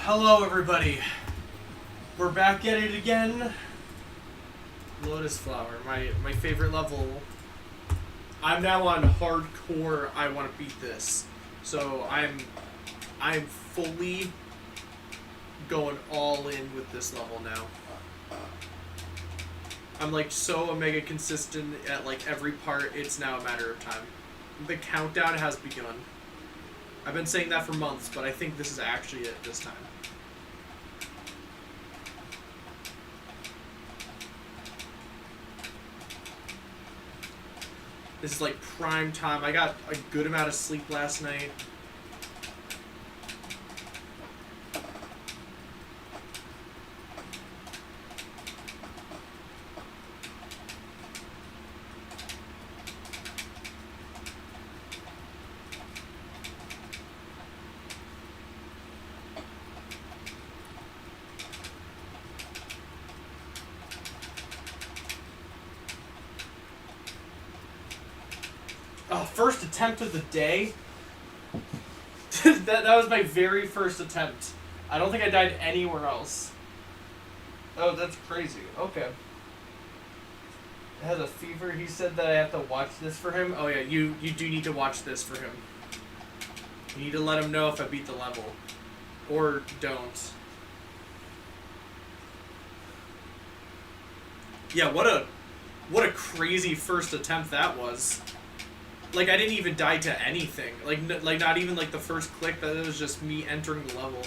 Hello everybody. We're back at it again. Lotus Flower, my favorite level. I'm now on hardcore. I want to beat this. So I'm fully going all in with this level now. I'm like so mega consistent at like every part. It's now a matter of time. The countdown has begun. I've been saying that for months, but I think this is actually it this time. This is like prime time. I got a good amount of sleep last night. First attempt of the day. that was my very first attempt. I don't think I died anywhere else. Oh, that's crazy. Okay. Has a fever. He said that I have to watch this for him. Oh yeah, you do need to watch this for him. You need to let him know if I beat the level. Or don't. Yeah, what a crazy first attempt that was. Like, I didn't even die to anything. Like not even, like, the first click. That was just me entering the level.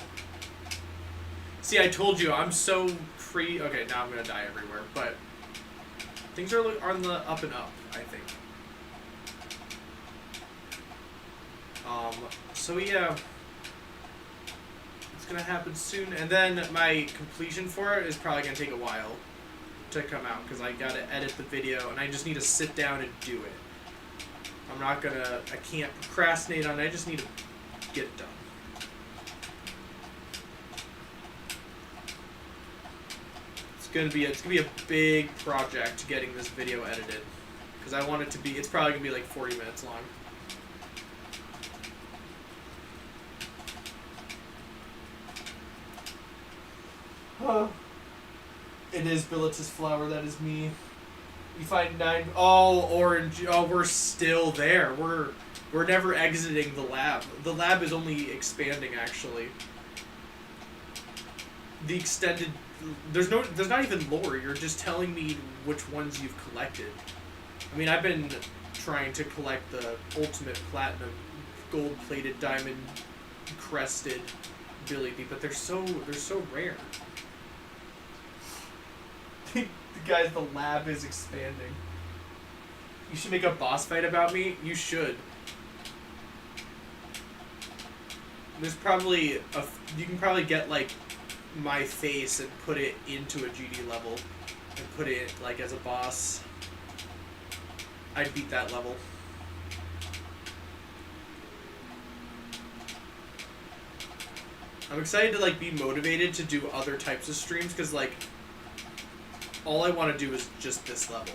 See, I told you, I'm so crazy. Okay, now I'm gonna die everywhere. But things are on the up and up, I think. So yeah. It's gonna happen soon. And then my completion for it is probably gonna take a while to come out. Because I gotta edit the video. And I just need to sit down and do it. I can't procrastinate on it, I just need to get it done. It's gonna be a big project getting this video edited. Because I want it to be, it's probably gonna be like 40 minutes long. It is Lotus Flower, that is me. You find 9. Oh, orange. Oh, we're still there. We're never exiting the lab. The lab is only expanding, actually. The extended. There's not even lore. You're just telling me which ones you've collected. I mean, I've been trying to collect the ultimate platinum, gold-plated, diamond-crested ability, but they're so rare. Guys, the lab is expanding. You should make a boss fight about me? You should. There's probably you can probably get like my face and put it into a GD level and put it like as a boss. I'd beat that level. I'm excited to like be motivated to do other types of streams because like all I want to do is just this level.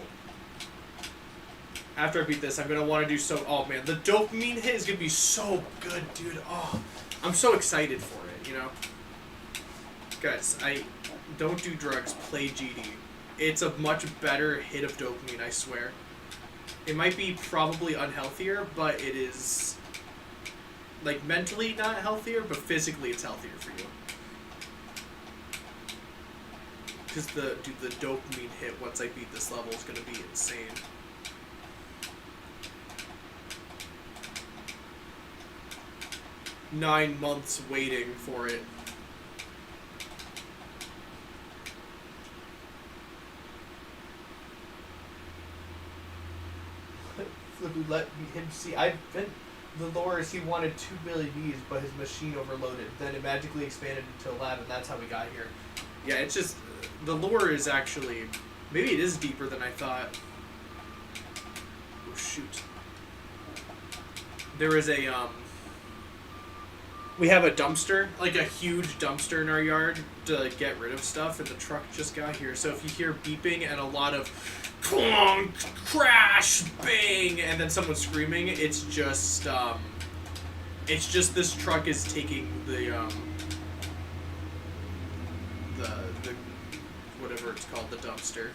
After I beat this, I'm going to want to do so... Oh, man. The dopamine hit is going to be so good, dude. Oh, I'm so excited for it, you know? Guys, don't do drugs. Play GD. It's a much better hit of dopamine, I swear. It might be probably unhealthier, but it is... Like, mentally not healthier, but physically it's healthier for you. Because the dopamine hit once I beat this level is going to be insane. Nine months waiting for it. Flippy let him see. The lore is he wanted 2 billion Vs, but his machine overloaded. Then it magically expanded into a lab, and that's how we got here. Yeah, it's just... The lore is actually... Maybe it is deeper than I thought. Oh, shoot. There is a, We have a dumpster, like a huge dumpster in our yard to get rid of stuff, and the truck just got here. So if you hear beeping and a lot of clunk, crash, bang, and then someone screaming, it's just this truck is taking the the whatever it's called, the dumpster.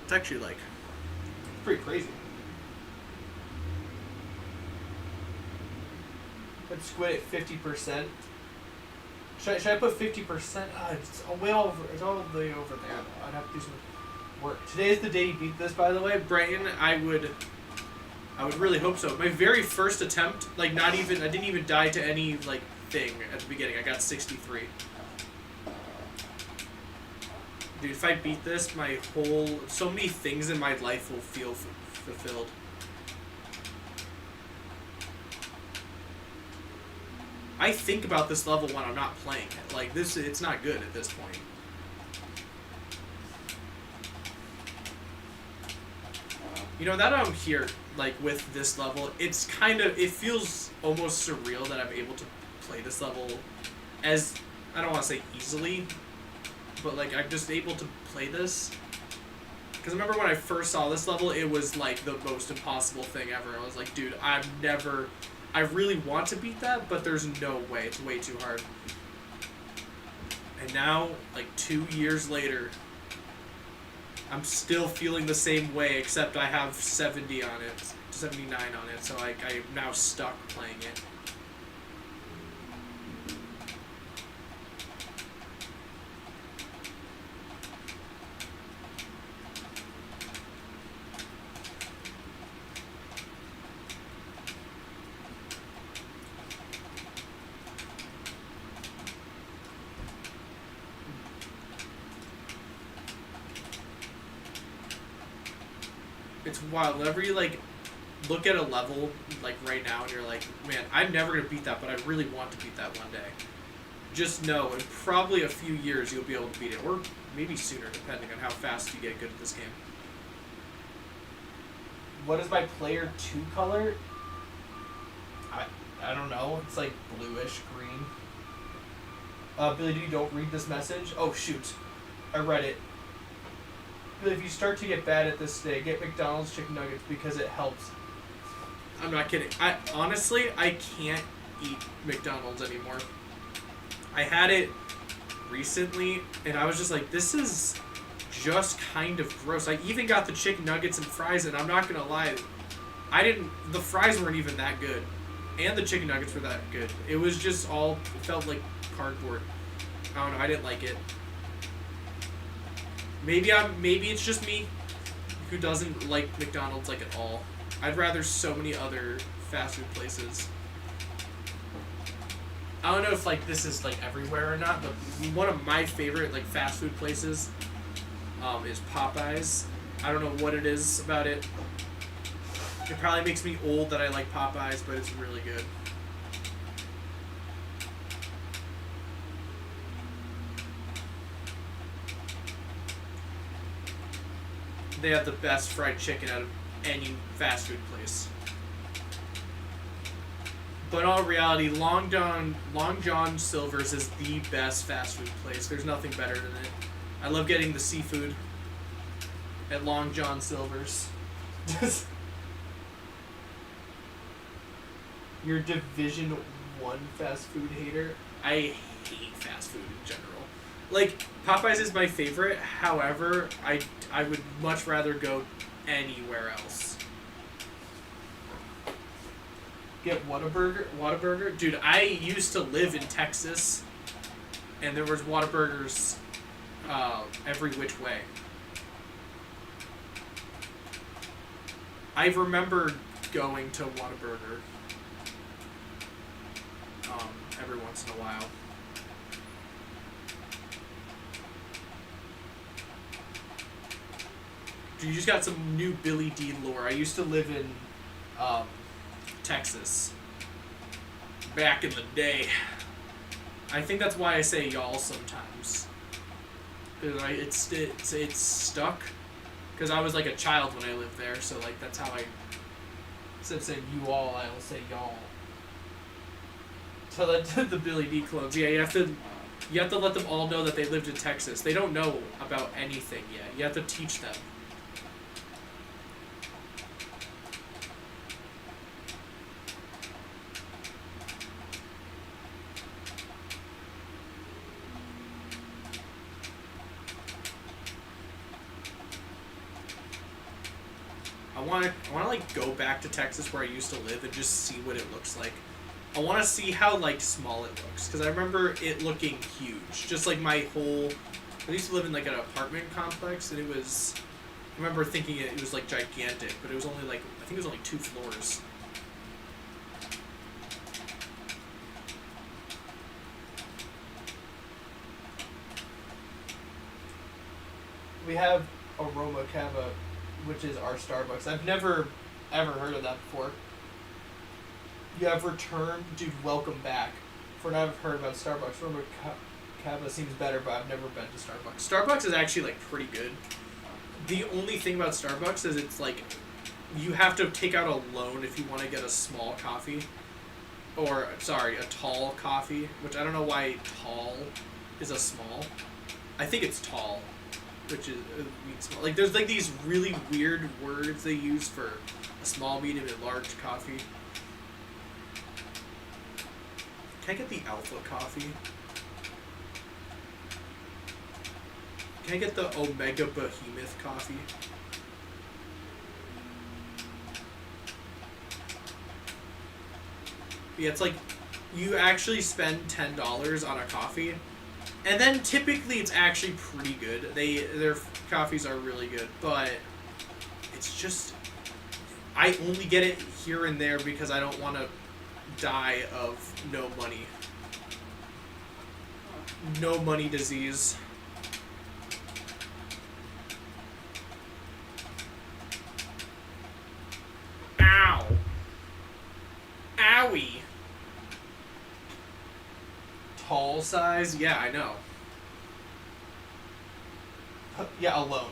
It's actually like pretty crazy. Put squid at 50%. Should I put 50%? It's way over. It's all the way over there. I'd have to do some work. Today is the day you beat this, by the way, Brighton. I would really hope so. My very first attempt, like I didn't even die to any like thing at the beginning. I got 63. Dude, if I beat this, so many things in my life will feel fulfilled. I think about this level when I'm not playing it. Like it's not good at this point. You know, that I'm here, like, with this level, it feels almost surreal that I'm able to play this level as, I don't want to say easily, but, like, I'm just able to play this. Because I remember when I first saw this level, it was, like, the most impossible thing ever. I was like, dude, I really want to beat that, but there's no way. It's way too hard. And now, like, 2 years later, I'm still feeling the same way, except I have 70 on it, 79 on it, so I'm now stuck playing it. It's wild. Whenever you, like, look at a level, like, right now, and you're like, man, I'm never going to beat that, but I really want to beat that one day. Just know, in probably a few years, you'll be able to beat it. Or maybe sooner, depending on how fast you get good at this game. What is my player 2 color? I don't know. It's, like, bluish green. Billy D, don't read this message. Oh, shoot. I read it. If you start to get bad at this day, get McDonald's chicken nuggets because it helps. I'm not kidding. Honestly, I can't eat McDonald's anymore. I had it recently, and I was just like, this is just kind of gross. I even got the chicken nuggets and fries, and I'm not gonna lie, the fries weren't even that good. And the chicken nuggets were that good. It was just it felt like cardboard. I don't know, I didn't like it. Maybe it's just me who doesn't like McDonald's like at all. I'd rather so many other fast food places. I don't know if like this is like everywhere or not, but one of my favorite like fast food places is Popeyes. I don't know what it is about it. It probably makes me old that I like Popeyes, but it's really good. They have the best fried chicken out of any fast food place. But in all reality, Long John Silver's is the best fast food place. There's nothing better than it. I love getting the seafood at Long John Silver's. You're Division 1 fast food hater? I hate fast food in general. Like, Popeyes is my favorite, however, I would much rather go anywhere else. Get Whataburger? Dude, I used to live in Texas, and there was Whataburgers every which way. I remember going to Whataburger every once in a while. You just got some new Billy D lore. I used to live in Texas back in the day. I think that's why I say y'all sometimes. It's stuck. Because I was like a child when I lived there, so like that's how instead of saying you all, I will say y'all. So that the Billy D clones. Yeah, you have to let them all know that they lived in Texas. They don't know about anything yet. You have to teach them. I wanna like go back to Texas where I used to live and just see what it looks like. I want to see how like small it looks because I remember it looking huge. Just like my whole, I used to live in like an apartment complex and it was. I remember thinking it was like gigantic, but it was only like I think it was only 2 floors. We have Aroma Cava, which is our Starbucks. I've never ever heard of that before. You have returned, dude. Welcome back. For now, I've heard about Starbucks. Aroma Cava seems better, but I've never been to Starbucks. Starbucks is actually like pretty good. The only thing about Starbucks is it's like you have to take out a loan if you want to get a small coffee. Or, sorry, a tall coffee, which I don't know why tall is a small. I think it's tall, which is means small. Like, there's like these really weird words they use for a small, medium, and large coffee. Can I get the alpha coffee? Can I get the Omega Behemoth coffee? Yeah, it's like you actually spend $10 on a coffee, and then typically it's actually pretty good. Their coffees are really good, but it's just I only get it here and there because I don't want to die of no money disease. Ow. Owie. Tall size? Yeah, I know. Yeah, a loan.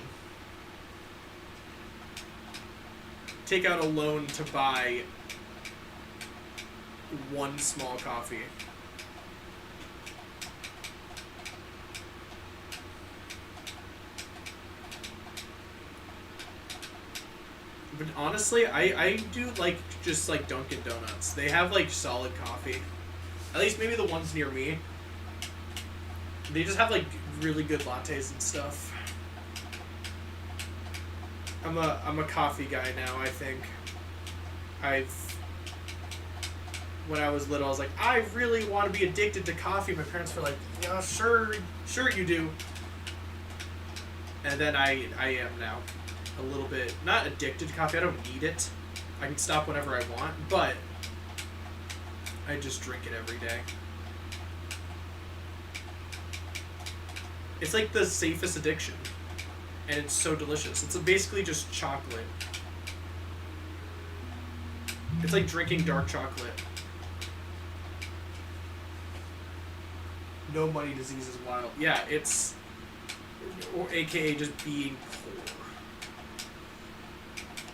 Take out a loan to buy 1 small coffee. But honestly, I do like just like Dunkin' Donuts. They have like solid coffee. At least maybe the ones near me. They just have like really good lattes and stuff. I'm a coffee guy now, I think. When I was little, I was like, I really want to be addicted to coffee. My parents were like, yeah, sure you do. And then I am now. A little bit, not addicted to coffee, I don't need it. I can stop whenever I want, but I just drink it every day. It's like the safest addiction. And it's so delicious. It's basically just chocolate. It's like drinking dark chocolate. No money disease is wild. Yeah, it's, or AKA just being poor.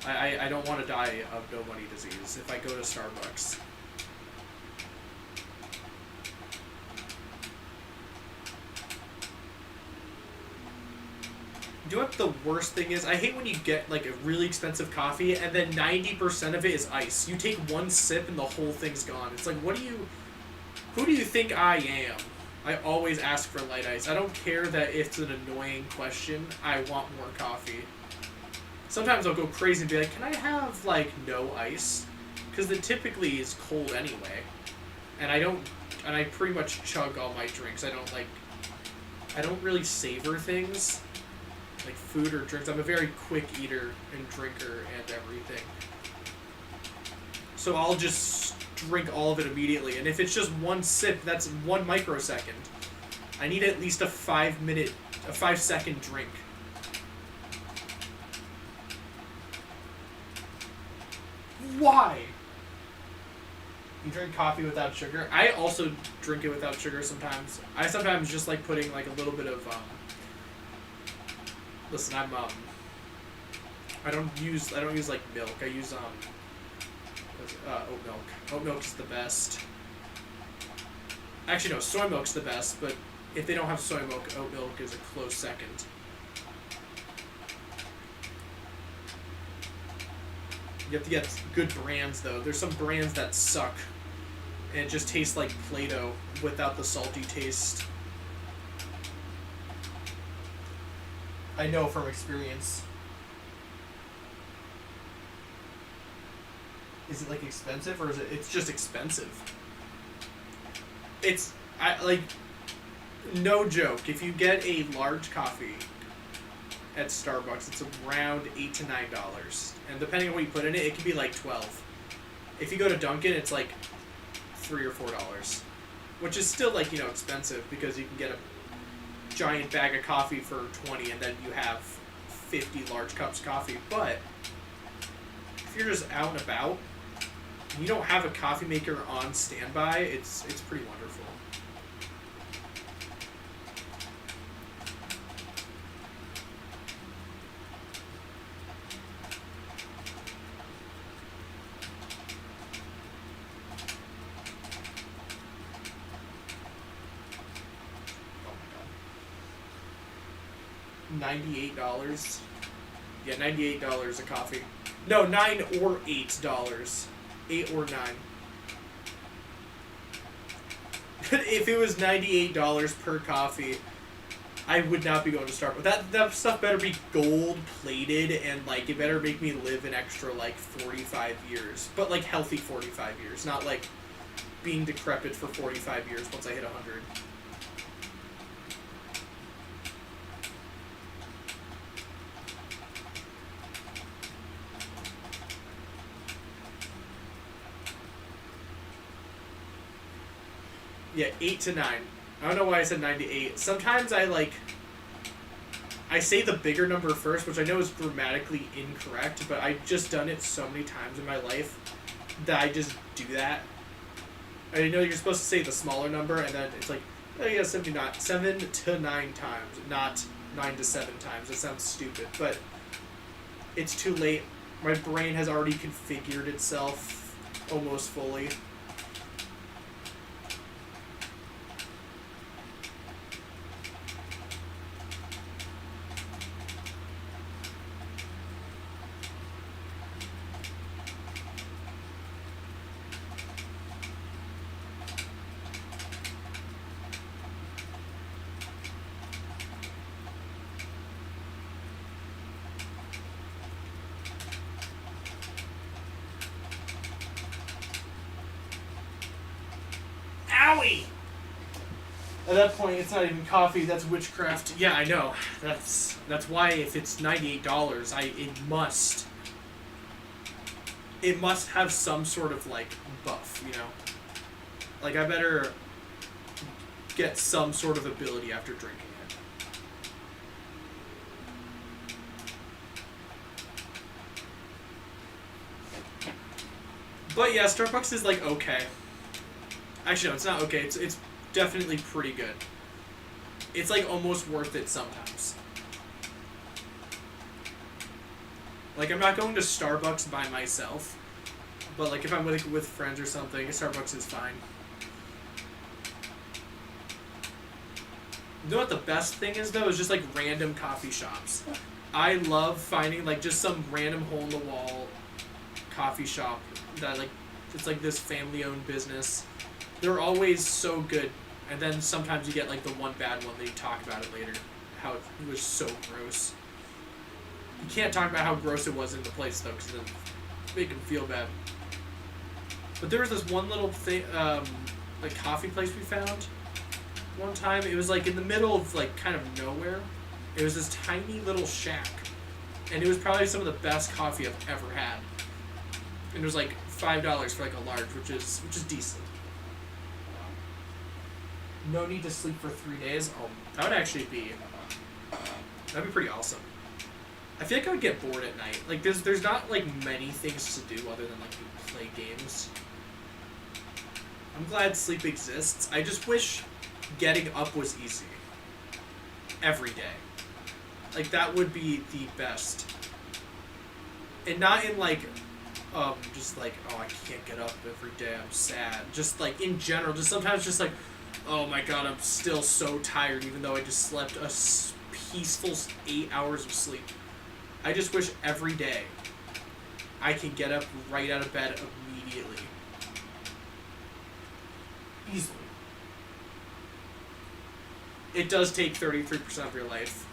I don't want to die of no money disease if I go to Starbucks. Do you know what the worst thing is? I hate when you get like a really expensive coffee and then 90% of it is ice. You take 1 sip and the whole thing's gone. It's like, who do you think I am? I always ask for light ice. I don't care that it's an annoying question. I want more coffee. Sometimes I'll go crazy and be like, can I have, like, no ice? Because it typically is cold anyway. And I pretty much chug all my drinks. I don't really savor things, like food or drinks. I'm a very quick eater and drinker and everything. So I'll just drink all of it immediately. And if it's just 1 sip, that's 1 microsecond. I need at least a 5-second drink. Why? You drink coffee without sugar? I also drink it without sugar sometimes. I sometimes just like putting like a little bit of listen, I don't use like milk. I use oat milk. Oat milk is the best. Actually no, soy milk's the best, but if they don't have soy milk, oat milk is a close second. You have to get good brands, though. There's some brands that suck. And it just tastes like Play-Doh without the salty taste. I know from experience. Is it like expensive or is it? It's just expensive. No joke. If you get a large coffee at Starbucks, it's around $8 to $9, and depending on what you put in it, it can be like $12. If you go to Dunkin', it's like $3 or $4, which is still like expensive because you can get a giant bag of coffee for $20, and then you have 50 large cups of coffee. But if you're just out and about, and you don't have a coffee maker on standby, it's pretty wonderful. $98. Yeah, $98 a coffee. No, $9 or $8. $8 or $9. If it was $98 per coffee, I would not be going to Starbucks. That stuff better be gold plated and like it better make me live an extra like 45 years, but like healthy 45 years, not like being decrepit for 45 years once I hit 100. Yeah, 8 to 9. I don't know why I said 9 to 8. Sometimes I say the bigger number first, which I know is grammatically incorrect, but I've just done it so many times in my life that I just do that. I know you're supposed to say the smaller number, and then it's like, oh yeah, 7 to 9 times, not 9 to 7 times. That sounds stupid, but it's too late. My brain has already configured itself almost fully. At that point, it's not even coffee. That's witchcraft. Yeah, I know. That's why if it's $98, it must have some sort of like buff, Like I better get some sort of ability after drinking it. But yeah, Starbucks is like okay. Actually, no, it's not okay. It's definitely pretty good. It's like almost worth it sometimes. Like I'm not going to Starbucks by myself, but like if I'm with friends or something, Starbucks is fine. You know what the best thing is though? Is just like random coffee shops. I love finding like just some random hole in the wall coffee shop that like it's like this family owned business. They're always so good, and then sometimes you get like the one bad one that you talk about it later, how it was so gross. You can't talk about how gross it was in the place though, because it'll make them feel bad. But there was this one little thing, like coffee place we found one time. It was like in the middle of like kind of nowhere. It was this tiny little shack, and it was probably some of the best coffee I've ever had. And it was like $5 for like a large, which is decent. No need to sleep for 3 days. Oh, that would actually be... That'd be pretty awesome. I feel like I would get bored at night. Like, there's not, like, many things to do other than, like, play games. I'm glad sleep exists. I just wish getting up was easy. Every day. Like, that would be the best. And not in, like... just like, oh, I can't get up every day, I'm sad. Just, like, in general, just sometimes just, like... Oh my god, I'm still so tired even though I just slept a peaceful 8 hours of sleep. I just wish every day I can get up right out of bed immediately. Easily. It does take 33% of your life.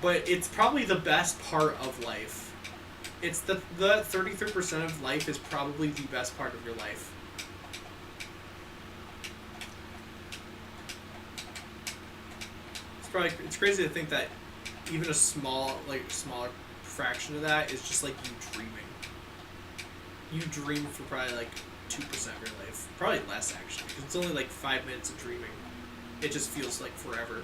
But it's probably the best part of life. It's the 33% of life is probably the best part of your life. It's crazy to think that even a smaller fraction of that is just like you dreaming. You dream for probably like 2% of your life, probably less actually. Cause it's only like 5 minutes of dreaming. It just feels like forever.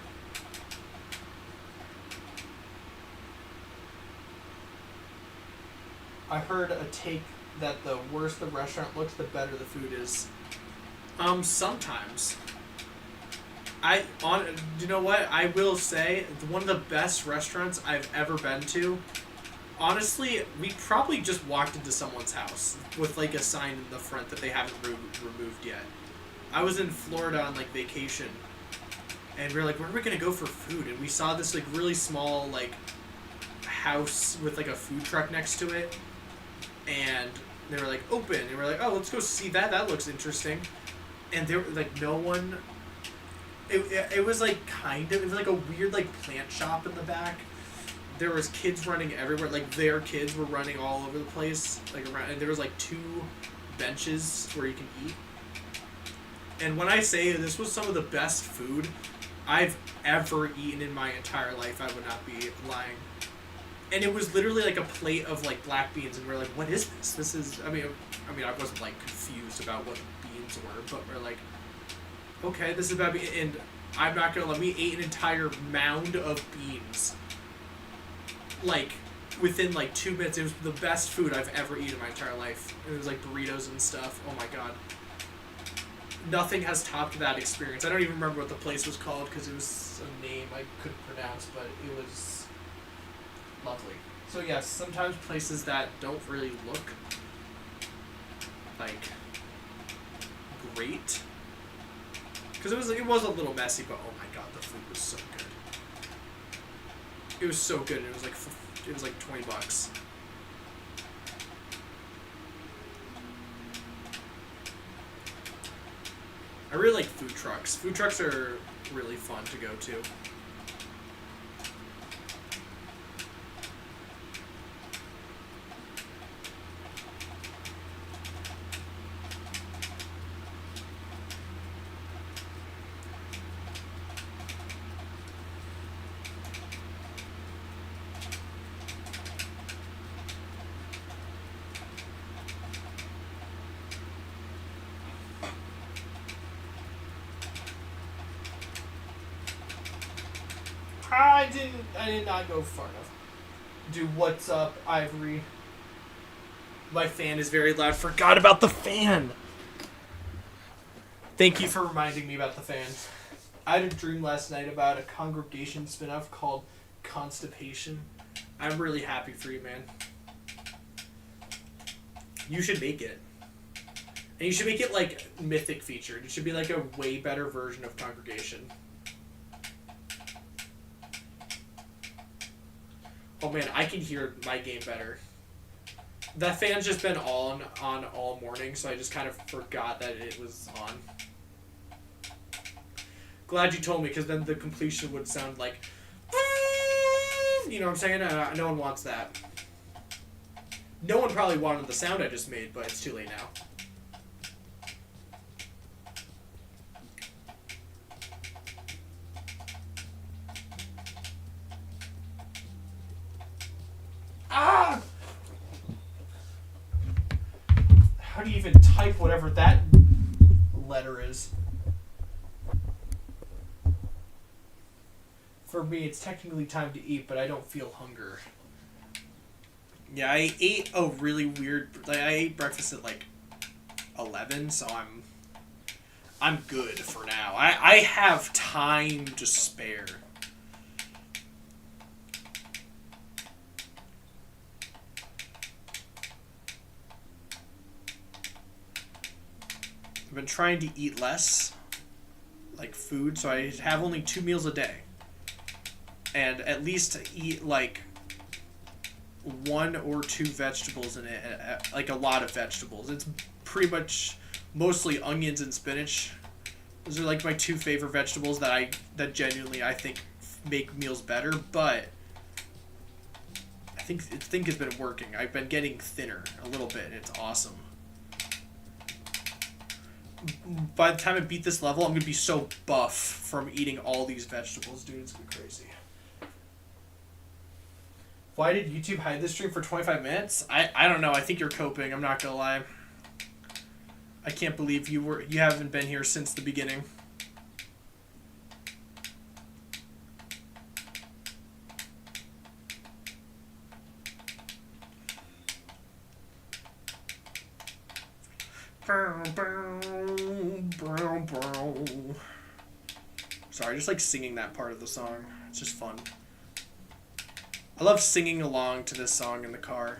I heard a take that the worse the restaurant looks, the better the food is. Sometimes. You know what? I will say, one of the best restaurants I've ever been to, honestly, we probably just walked into someone's house with like a sign in the front that they haven't removed yet. I was in Florida on like vacation, and we were like, where are we going to go for food? And we saw this like really small like house with like a food truck next to it, and they were like open, and we're like, oh, let's go see that. That looks interesting. And there like no one. It was like it was like a weird like plant shop in the back. There was kids running everywhere. Like their kids were running all over the place, like around. And there was like 2 benches where you can eat. And when I say this was some of the best food I've ever eaten in my entire life, I would not be lying. And it was literally like a plate of like black beans, and we're like, what is this? This is. I mean, I wasn't like confused about what beans were, but we're like, okay, this is about beans, and I'm not gonna let me ate an entire mound of beans. Like, within like 2 minutes, it was the best food I've ever eaten in my entire life. It was like burritos and stuff. Oh my god. Nothing has topped that experience. I don't even remember what the place was called because it was a name I couldn't pronounce, but it was lovely. So yes, sometimes places that don't really look like great, because it was a little messy, but oh my god, the food was so good. It was so good. And it was like $20. I really like food trucks. Food trucks are really fun to go to. I did not go far enough. Dude, what's up, Ivory? My fan is very loud. Forgot about the fan. Thank you for reminding me about the fan. I had a dream last night about a congregation spinoff called Constipation. I'm really happy for you, man. You should make it. And you should make it like mythic featured. It should be like a way better version of Congregation. Oh man, I can hear my game better. That fan's just been on all morning, so I just kind of forgot that it was on. Glad you told me, because then the completion would sound like... You know what I'm saying? No one wants that. No one probably wanted the sound I just made, but it's too late now. How do you even type whatever that letter is? For me, it's technically time to eat, but I don't feel hunger. Yeah, I ate a really weird... I ate breakfast at like 11, so I'm good for now. I have time to spare. I've been trying to eat less, like food, so I have only 2 meals a day. And at least eat like 1 or 2 vegetables in it, like a lot of vegetables. It's pretty much mostly onions and spinach. Those are like my 2 favorite vegetables that genuinely I think make meals better, but think it's been working. I've been getting thinner a little bit, and it's awesome. By the time I beat this level, I'm gonna be so buff from eating all these vegetables, dude. It's gonna be crazy. Why did YouTube hide this stream for 25 minutes? I don't know. I think you're coping. I'm not gonna lie. I can't believe you haven't been here since the beginning. Sorry, I just like singing that part of the song. It's just fun. I love singing along to this song in the car.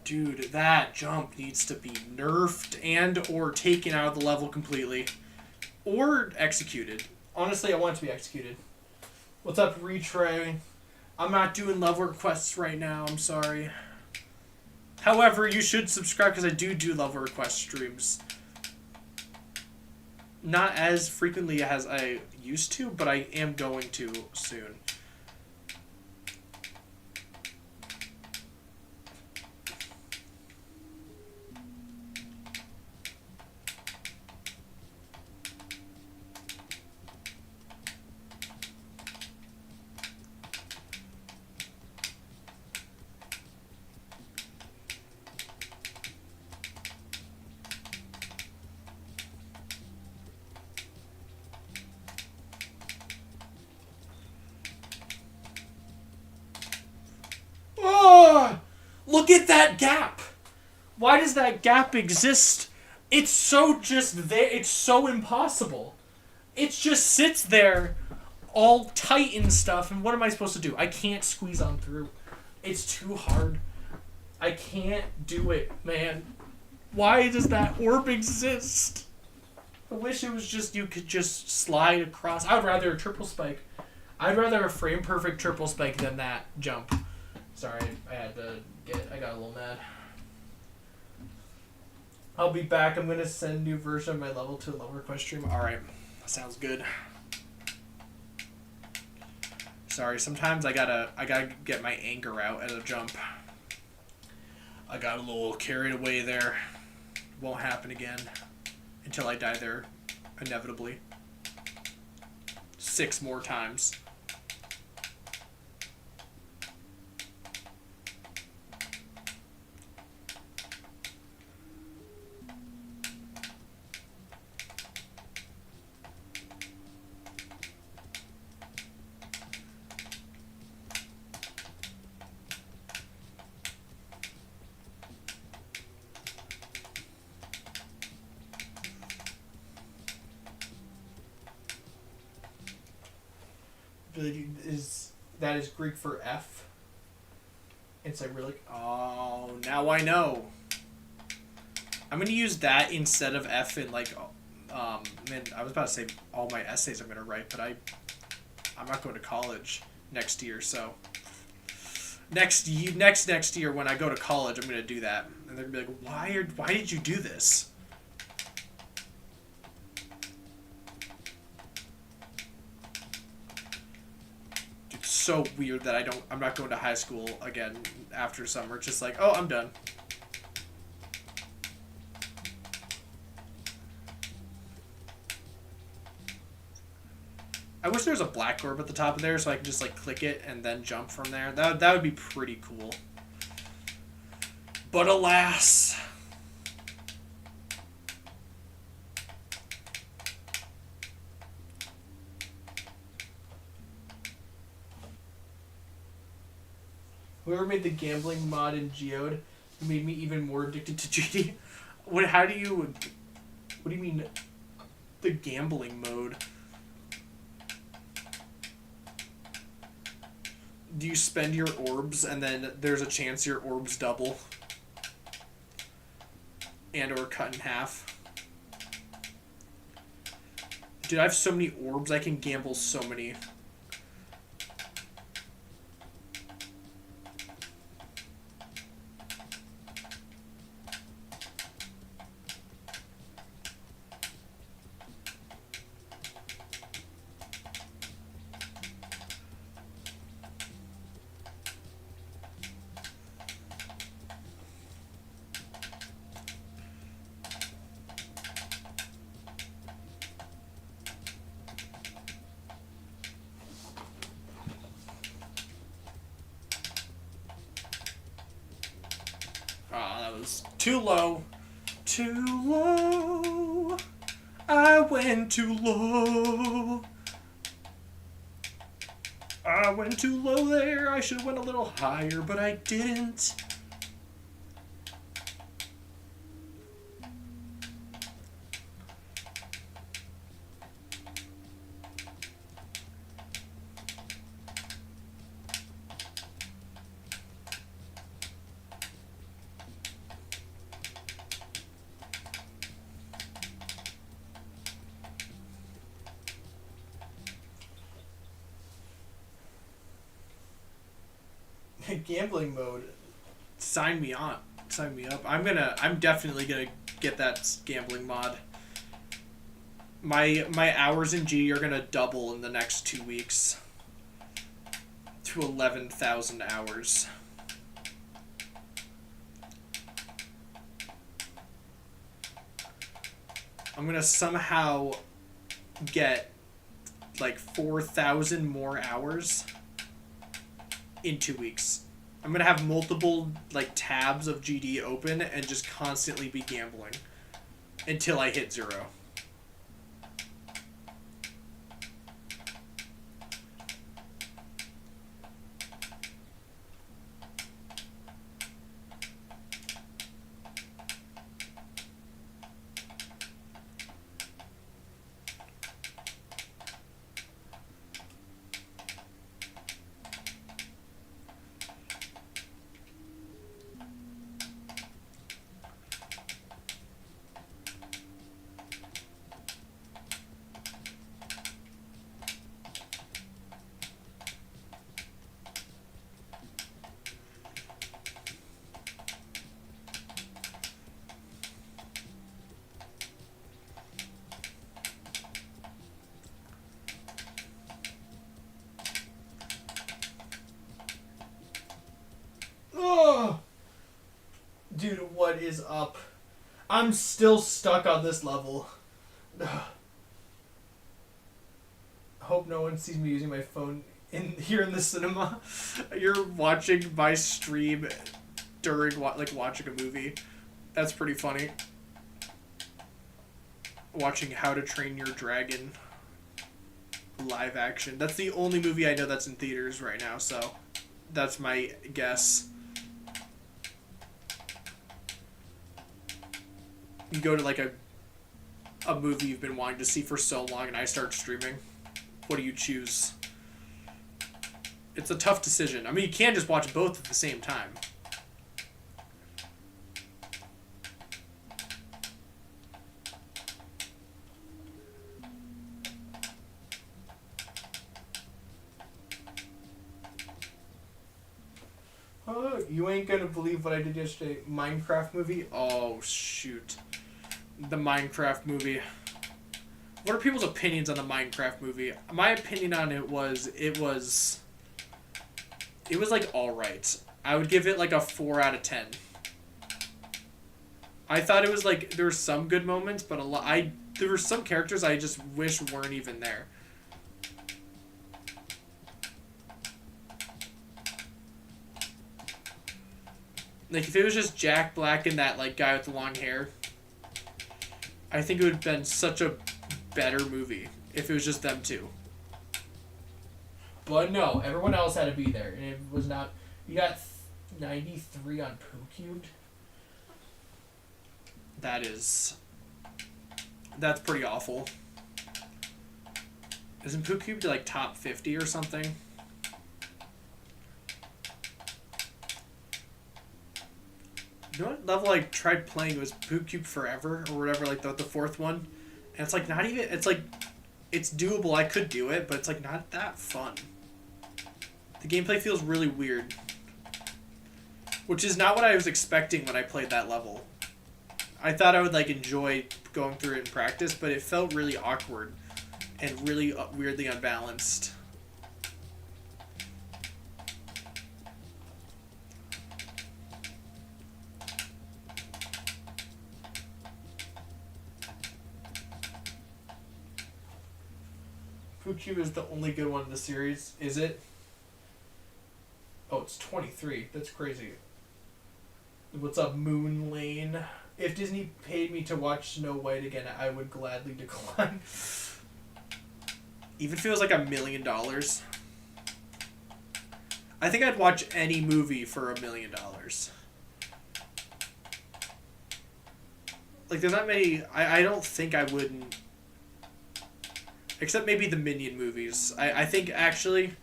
Dude, that jump needs to be nerfed and or taken out of the level completely. Or executed. Honestly, I want it to be executed. What's up, Retray? I'm not doing level requests right now, I'm sorry. However, you should subscribe because I do level request streams. Not as frequently as I used to, but I am going to soon. Look at that gap! Why does that gap exist? It's so just there. It's so impossible. It just sits there all tight and stuff. And what am I supposed to do? I can't squeeze on through. It's too hard. I can't do it, man. Why does that orb exist? I wish it was just you could just slide across. I would rather a triple spike. I'd rather a frame perfect triple spike than that jump. Sorry, I got a little mad. I'll be back. I'm gonna send a new version of my level to a level request stream. Alright, that sounds good. Sorry, sometimes I gotta get my anger out at a jump. I got a little carried away there. Won't happen again until I die there, inevitably. 6 more times. That is Greek for F. It's like really. Oh, now I know. I'm gonna use that instead of F in like. Man, I was about to say all my essays I'm gonna write, but I'm not going to college next year, so. Next year when I go to college, I'm gonna do that, and they're gonna be like, why did you do this? So weird that I'm not going to high school again after summer. Just like, oh, I'm done. I wish there was a black orb at the top of there so I could just like click it and then jump from there. That would be pretty cool. But alas. Whoever made the gambling mod in Geode made me even more addicted to GD. What do you mean the gambling mode? Do you spend your orbs and then there's a chance your orbs double? And or cut in half? Dude, I have so many orbs, I can gamble so many. goes. Too low. Too low. I went too low. I went too low there. I should have went a little higher, but I didn't. Gambling mode. Sign me on. Sign me up. I'm definitely gonna get that gambling mod. My hours in G are gonna double in the next 2 weeks to 11,000 hours. I'm gonna somehow get like 4,000 more hours in 2 weeks. I'm gonna have multiple like tabs of GD open and just constantly be gambling until I hit 0. Dude, what is up? I'm still stuck on this level. Hope no one sees me using my phone here in the cinema. You're watching my stream during like watching a movie. That's pretty funny. Watching How to Train Your Dragon live action. That's the only movie I know that's in theaters right now, so that's my guess. You go to like a movie you've been wanting to see for so long and I start streaming. What do you choose? It's a tough decision. I mean, you can't just watch both at the same time. Oh, you ain't gonna believe what I did yesterday. Minecraft movie? Oh, shoot. The Minecraft movie. What are people's opinions on the Minecraft movie? My opinion on it was like alright. I would give it like a 4 out of 10. I thought it was like, there were some good moments, but there were some characters I just wish weren't even there. Like, if it was just Jack Black and that like guy with the long hair, I think it would have been such a better movie if it was just them two. But no, everyone else had to be there, and it was not. You got 93 on PooCubed. That's pretty awful. Isn't PooCubed like top 50 or something? You know what level I tried playing? It was PooCube Forever or whatever, like the fourth one. And it's like not even, it's like, it's doable, I could do it, but it's like not that fun. The gameplay feels really weird. Which is not what I was expecting when I played that level. I thought I would like enjoy going through it in practice, but it felt really awkward and really weirdly unbalanced. PooCube is the only good one in the series, is it? Oh, it's 23. That's crazy. What's up, Moon Lane? If Disney paid me to watch Snow White again, I would gladly decline. Even feels like $1 million. I think I'd watch any movie for $1 million. Like, there's not many... I don't think I wouldn't... Except maybe the Minion movies. I think, actually,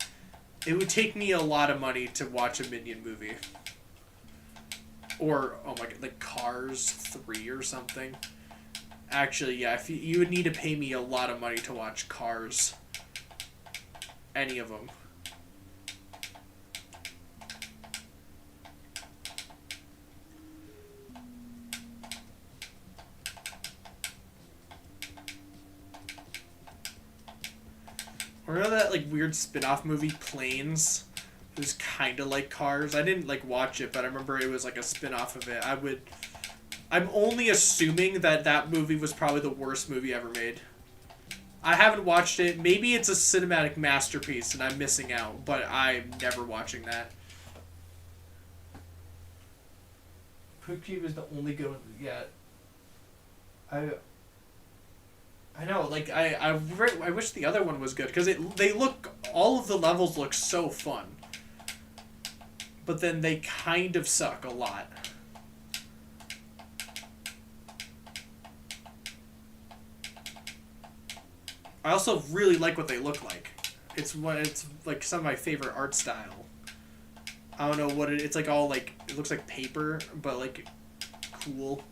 it would take me a lot of money to watch a Minion movie. Or, oh my god, like Cars 3 or something. Actually, yeah, if you would need to pay me a lot of money to watch Cars. Any of them. Remember that like weird spin-off movie Planes? It was kind of like Cars. I didn't like watch it, but I remember it was like a spin-off of it. I'm only assuming that that movie was probably the worst movie ever made. I haven't watched it. Maybe it's a cinematic masterpiece and I'm missing out, but I'm never watching that. Poop Cube is the only good one yet. I know, like, I wish the other one was good, because all of the levels look so fun. But then they kind of suck a lot. I also really like what they look like. It's like some of my favorite art style. I don't know what it's like all like, it looks like paper, but like cool.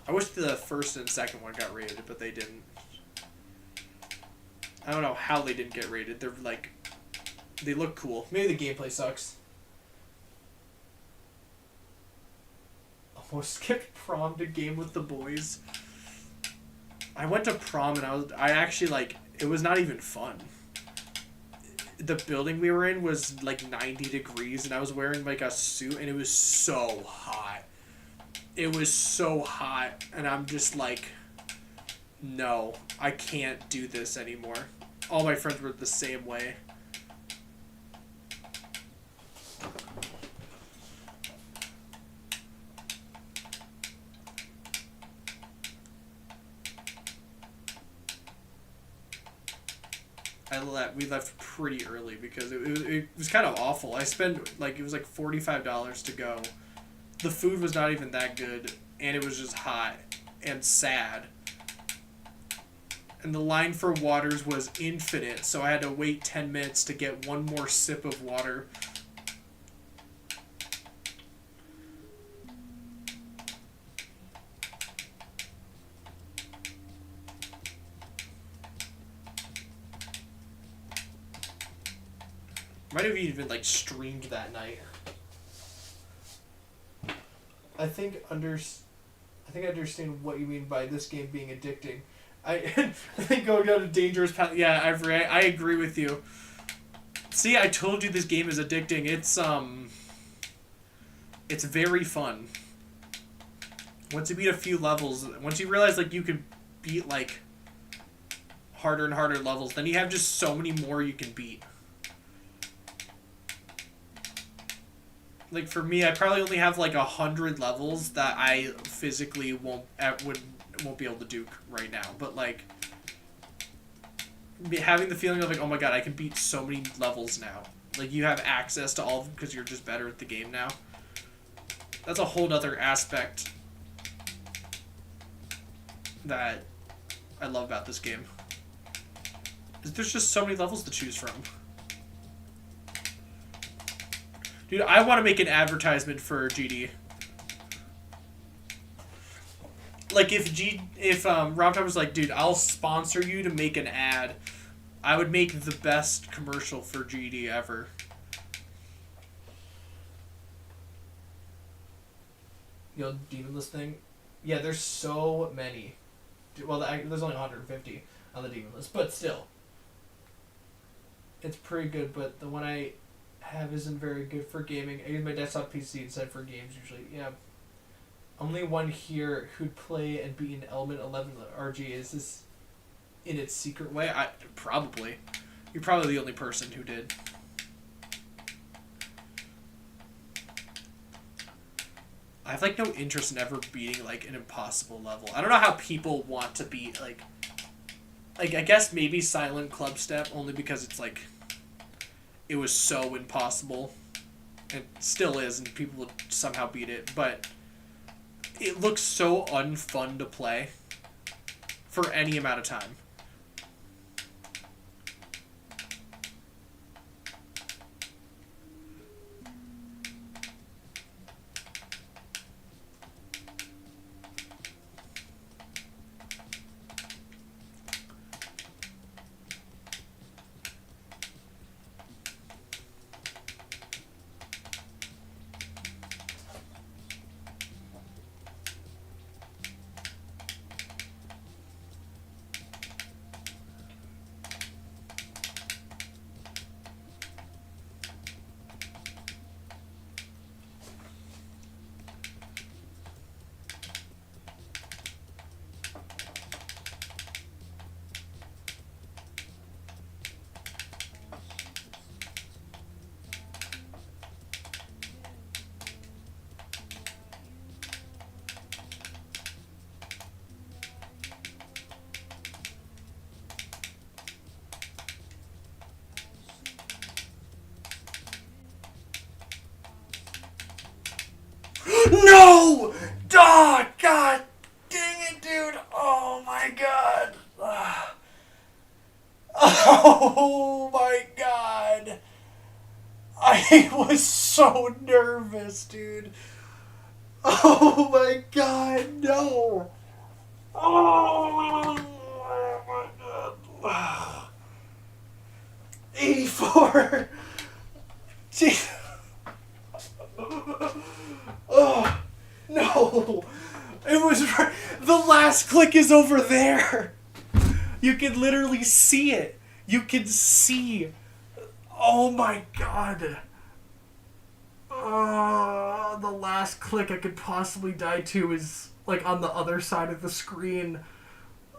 I wish the first and second one got rated, but they didn't. I don't know how they didn't get rated. They're like, they look cool. Maybe the gameplay sucks. Almost skipped prom to game with the boys. I went to prom and I actually like, it was not even fun. The building we were in was like 90 degrees and I was wearing like a suit and it was so hot. It was so hot, and I'm just like, no, I can't do this anymore. All my friends were the same way. We left pretty early because it was kind of awful. I spent, like, it was like $45 to go. The food was not even that good, and it was just hot and sad. And the line for waters was infinite, so I had to wait 10 minutes to get one more sip of water. Might have even like streamed that night. I think I understand what you mean by this game being addicting. I think going down a dangerous path. Yeah, I agree with you. See, I told you this game is addicting. It's very fun. Once you beat a few levels, once you realize like you can beat like harder and harder levels, then you have just so many more you can beat. Like for me, I probably only have like 100 levels that I physically won't be able to do right now. But like having the feeling of like, oh my god, I can beat so many levels now. Like you have access to all of them because you're just better at the game now. That's a whole other aspect that I love about this game. There's just so many levels to choose from. Dude, I want to make an advertisement for GD. Like, if Rob was like, dude, I'll sponsor you to make an ad, I would make the best commercial for GD ever. Yo, Demonless thing? Yeah, there's so many. Well, there's only 150 on the Demonless, but still. It's pretty good, but the one I have isn't very good for gaming. I use my desktop PC instead for games usually. Yeah. Only one here who'd play and beat an Element 11 RG. Is this in its secret way? Probably. You're probably the only person who did. I have, like, no interest in ever beating, like, an impossible level. I don't know how people want to beat, like, I guess maybe Silent Club Step, only because it's, like, it was so impossible. It still is, and people would somehow beat it, but it looks so unfun to play for any amount of time. No! Oh, God dang it, dude. Oh, my God. Oh, my God. I was so nervous, dude. Oh, my God, no. Oh, my God. 84. Jeez. Oh, no. It was... The last click is over there. You can literally see it. You can see... Oh my God. The last click I could possibly die to is, like, on the other side of the screen.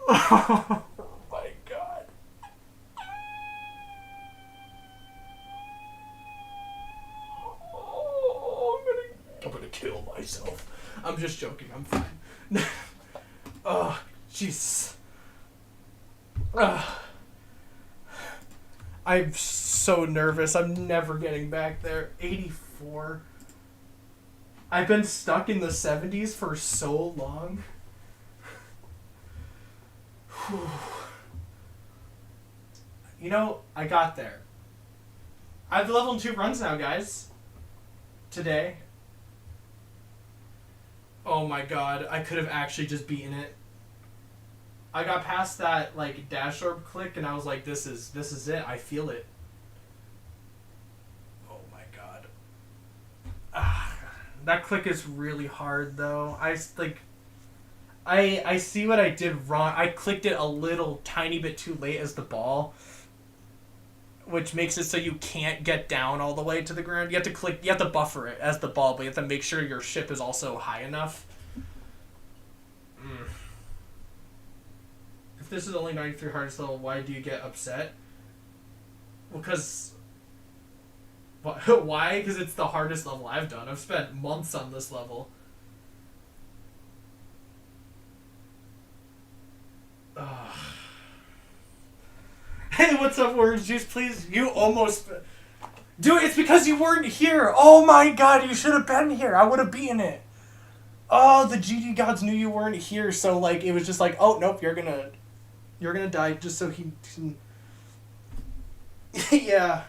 Oh my God. Oh, I'm gonna kill myself. I'm just joking. I'm fine. Oh, Jesus. I'm so nervous. I'm never getting back there. 84. I've been stuck in the 70s for so long. You know, I got there. I have the level in 2 runs now, guys. Today. Oh my God, I could have actually just beaten it. I got past that, like, dash orb click, and I was like, this is it. I feel it. Oh my God. That click is really hard, though. I see what I did wrong. I clicked it a little tiny bit too late as the ball, which makes it so you can't get down all the way to the ground. You have to buffer it as the ball, but you have to make sure your ship is also high enough. If this is only 93 hardest level, why do you get upset? Well, because... Why? Because it's the hardest level I've done. I've spent months on this level. Ugh. Hey, what's up, Orange Juice, please? You almost... Dude, it's because you weren't here. Oh my God, you should have been here. I would have beaten it. Oh, the GD gods knew you weren't here, so, like, it was just like, oh, nope, you're gonna die just so he can... Yeah.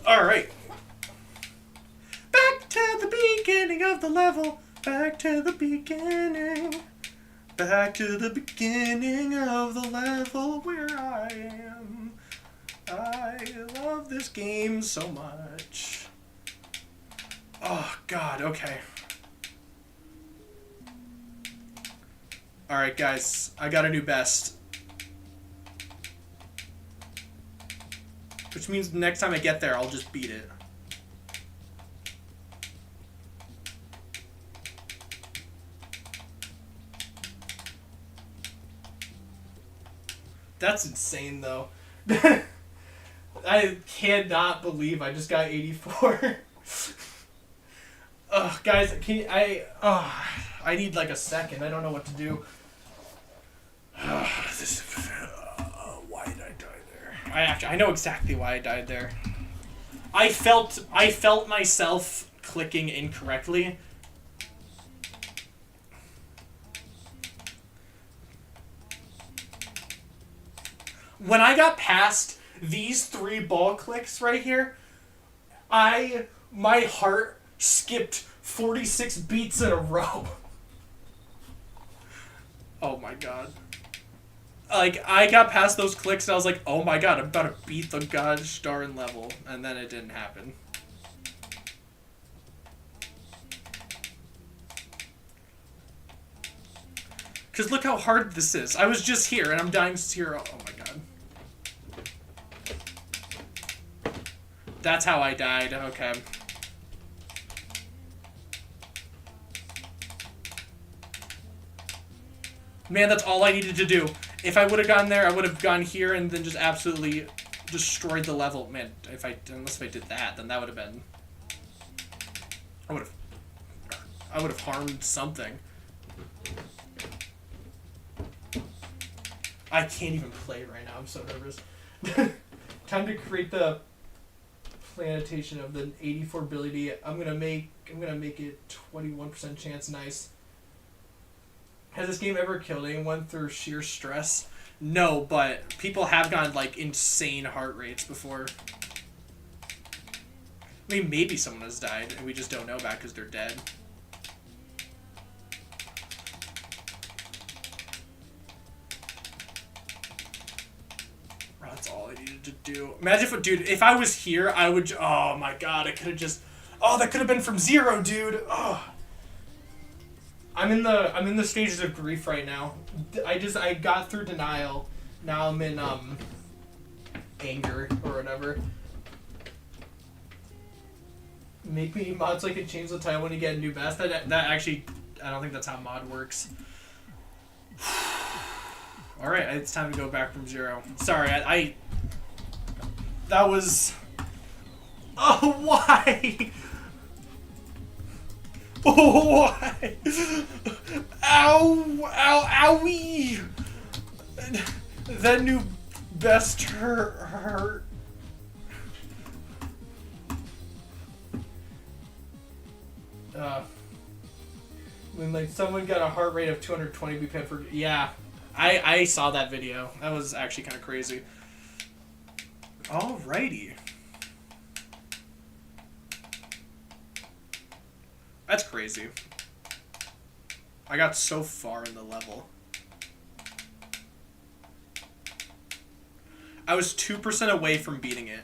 Alright. Back to the beginning of the level. Back to the beginning. Back to the beginning of the level where I am. I love this game so much. Oh, God, okay. Alright, guys. I got a new best. Which means the next time I get there, I'll just beat it. That's insane, though. I cannot believe I just got 84. Ugh, guys, I need like a second. I don't know what to do. Why did I die there? I know exactly why I died there. I felt myself clicking incorrectly. When I got past these 3 ball clicks right here, my heart skipped 46 beats in a row. Oh my god. Like, I got past those clicks and I was like, oh my god, I'm about to beat the gosh darn level. And then it didn't happen. Because look how hard this is. I was just here and I'm dying to 0. Oh my god. That's how I died. Okay. Man, that's all I needed to do. If I would have gone there, I would have gone here and then just absolutely destroyed the level. Man, unless I did that, then that would have been... I would have harmed something. I can't even play right now. I'm so nervous. Time to create the planetation of the 84 ability. I'm gonna make it 21% chance. Nice. Has this game ever killed anyone through sheer stress? No, but people have gone like insane heart rates before. I mean, maybe someone has died and we just don't know about because they're dead. That's all I needed to do. Imagine if I was here, I would. Oh my god, I could have just. Oh, that could have been from 0, dude. Oh. I'm in the stages of grief right now. I got through denial. Now I'm in anger or whatever. Make me mod so I can change the title when you get a new best. That actually, I don't think that's how mod works. All right, it's time to go back from 0. Sorry, that was. Oh, why? Oh, why? Ow! Ow! Owie! That new best hurt. When like someone got a heart rate of 220 BPM for yeah, I saw that video. That was actually kind of crazy. Alrighty. That's crazy. I got so far in the level. I was 2% away from beating it.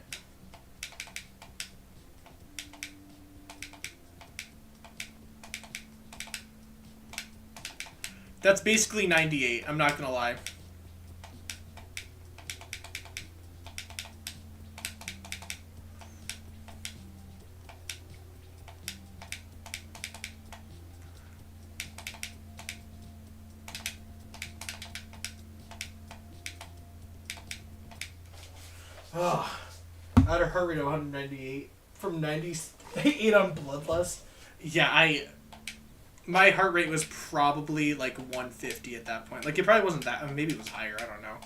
That's basically 98, I'm not gonna lie. Oh, I had a heart rate of 198 from 98 on Bloodlust. Yeah, my heart rate was probably like 150 at that point. Like it probably wasn't that. I mean, maybe it was higher. I don't know.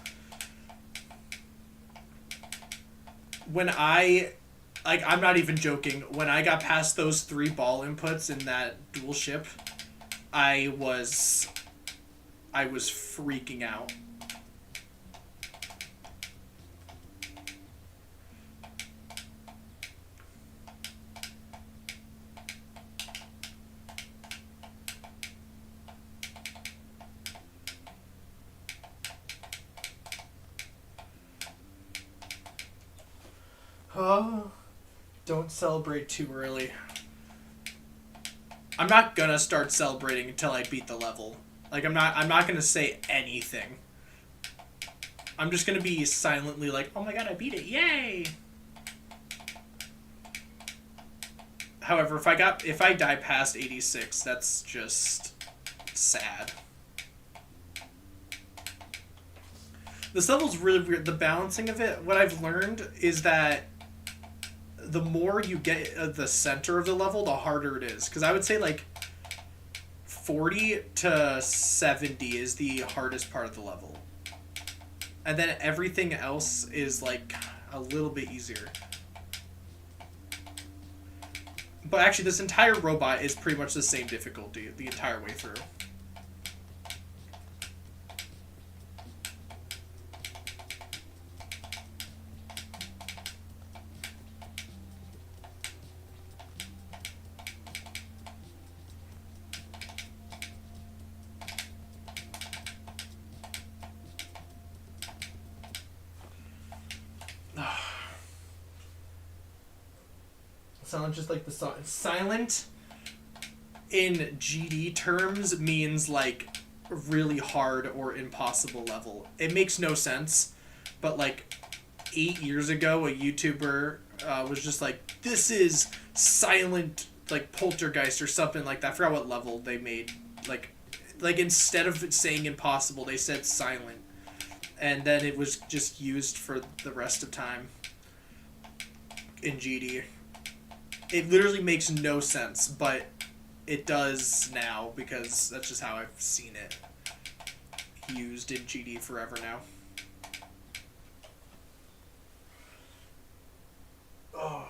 When I'm not even joking. When I got past those 3 ball inputs in that dual ship, I was freaking out. Oh, don't celebrate too early. I'm not gonna start celebrating until I beat the level. Like I'm not gonna say anything. I'm just gonna be silently like, oh my god, I beat it, yay! However, if I die past 86, that's just sad. This level's really weird. The balancing of it, what I've learned is that the more you get at the center of the level, the harder it is. Because I would say like 40 to 70 is the hardest part of the level. And then everything else is like a little bit easier. But actually, this entire robot is pretty much the same difficulty the entire way through. Sounds just like the song. Silent in GD terms means like really hard or impossible level. It makes no sense, but like 8 years ago, a YouTuber was just like, "This is silent like poltergeist" or something like that. I forgot what level they made. Like instead of it saying impossible, they said silent, and then it was just used for the rest of time in GD. It literally makes no sense, but it does now because that's just how I've seen it used in GD forever now. Oh.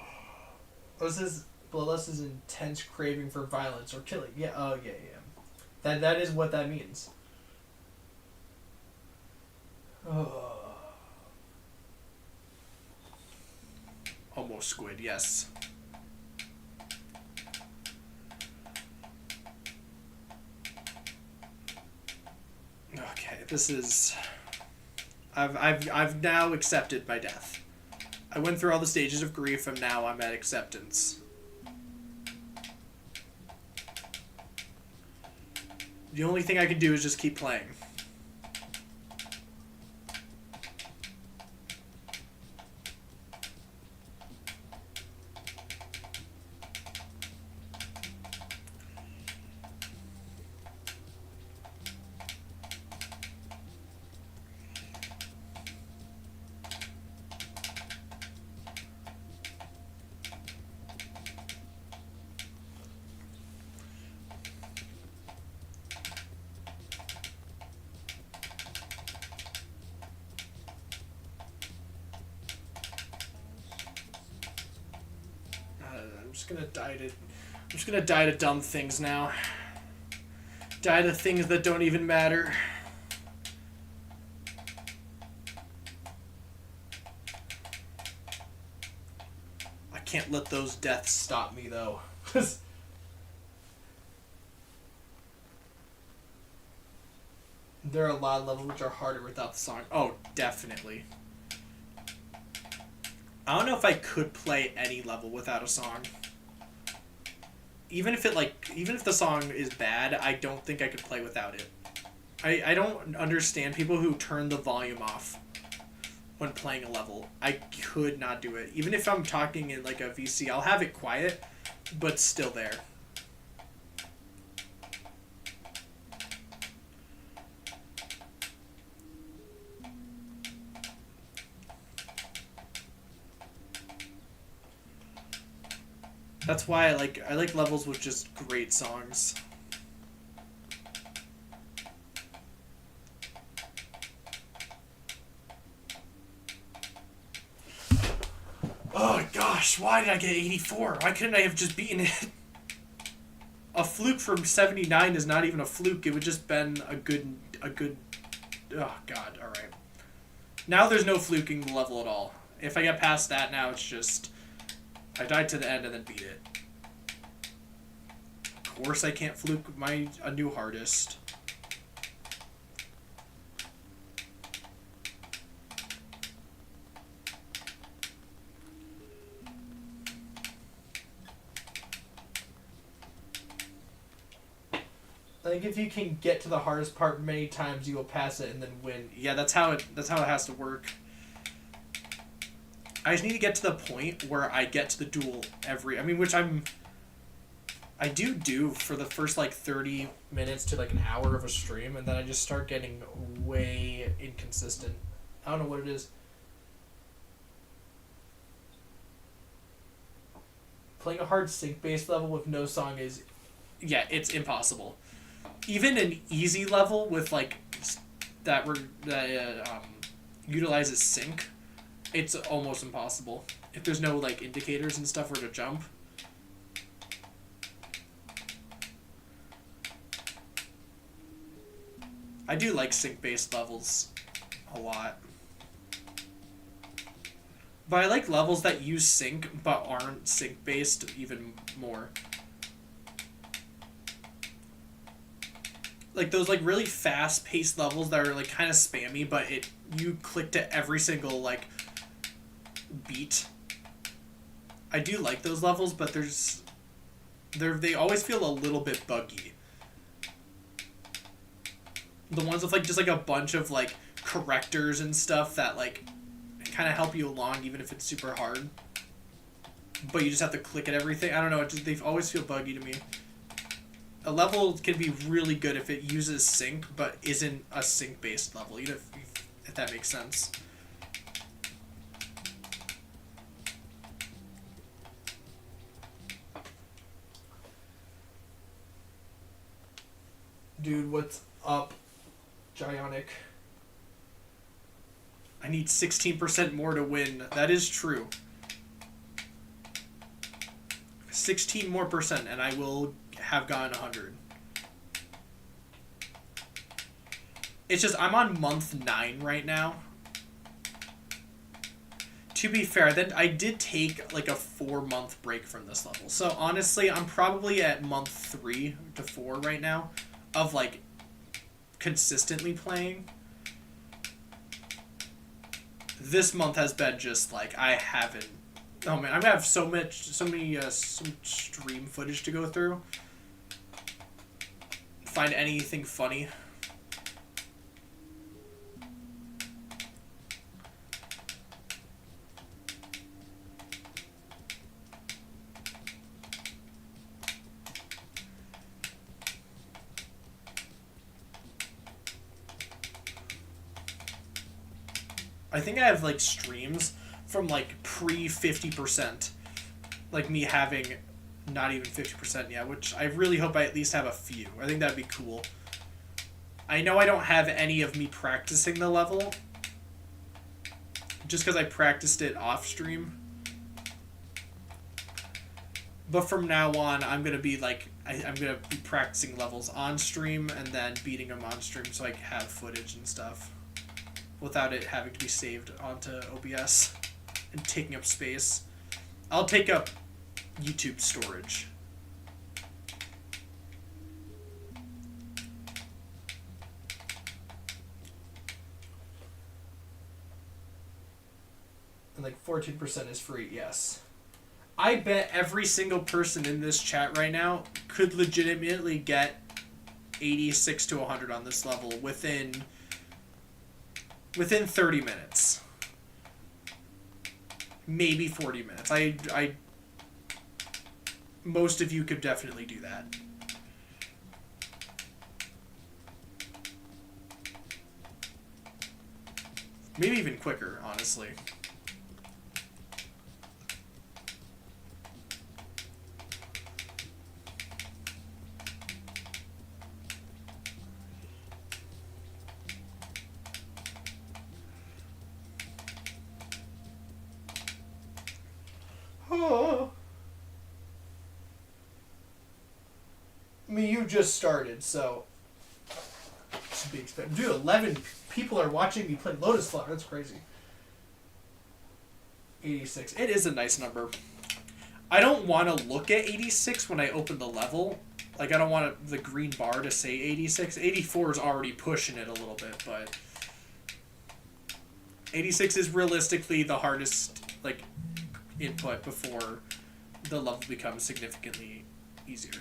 This is Bloodlust is intense craving for violence or killing. Yeah, oh yeah. That is what that means. Oh. Almost squid, yes. Okay, this is... I've now accepted my death. I went through all the stages of grief and now I'm at acceptance. The only thing I can do is just keep playing. I'm just gonna die to dumb things now. Die to things that don't even matter. I can't let those deaths stop me though. There are a lot of levels which are harder without the song. Oh, definitely. I don't know if I could play any level without a song. Even if the song is bad, I don't think I could play without it. I don't understand people who turn the volume off when playing a level. I could not do it. Even if I'm talking in like a VC, I'll have it quiet, but still there. That's why I like levels with just great songs. Oh gosh, why did I get 84? Why couldn't I have just beaten it? A fluke from 79 is not even a fluke. It would just been a good. Oh god, all right. Now there's no fluking the level at all. If I get past that, now it's just. I died to the end and then beat it. Of course I can't fluke a new hardest. I think if you can get to the hardest part many times, you will pass it and then win. Yeah, that's how it has to work. I just need to get to the point where I get to the duel which I do for the first like 30 minutes to like an hour of a stream, and then I just start getting way inconsistent I don't know what it is. Playing a hard sync-based level with no song is... Yeah, it's impossible. Even an easy level with, like, that utilizes sync, it's almost impossible. If there's no, like, indicators and stuff where to jump. I do like sync-based levels a lot. But I like levels that use sync but aren't sync-based even more. Like those like really fast-paced levels that are like kind of spammy, but you click to every single like beat. I do like those levels, but they always feel a little bit buggy. The ones with like just like a bunch of like correctors and stuff that like kind of help you along even if it's super hard, but you just have to click at everything. I don't know, they always feel buggy to me. A level can be really good if it uses sync but isn't a sync based level, even if that makes sense. Dude, what's up, Gionic? I need 16% more to win. That is true. 16 more percent and I will have gotten 100. It's just I'm on month 9 right now. To be fair, then I did take like a 4-month break from this level. So honestly, I'm probably at month 3 to 4 right now of like consistently playing. This month has been just like I haven't. Oh man, I'm gonna have some stream footage to go through. Find anything funny. I think I have like streams from like pre 50%, like me having not even 50% yet, which I really hope I at least have a few. I think that'd be cool. I know I don't have any of me practicing the level, just because I practiced it off stream. But from now on, I'm gonna be like I'm gonna be practicing levels on stream and then beating them on stream so I can have footage and stuff, without it having to be saved onto OBS and taking up space. I'll take up YouTube storage. And like 14% is free, yes. I bet every single person in this chat right now could legitimately get 86 to 100 on this level within 30 minutes. Maybe 40 minutes. Most of you could definitely do that. Maybe even quicker, honestly. Oh. I mean, you just started, so should be expected. Dude, 11 people are watching me play Lotus Flower. That's crazy. 86. It is a nice number. I don't want to look at 86 when I open the level. Like, I don't want the green bar to say 86. 84 is already pushing it a little bit, but 86 is realistically the hardest, like, input before the level becomes significantly easier.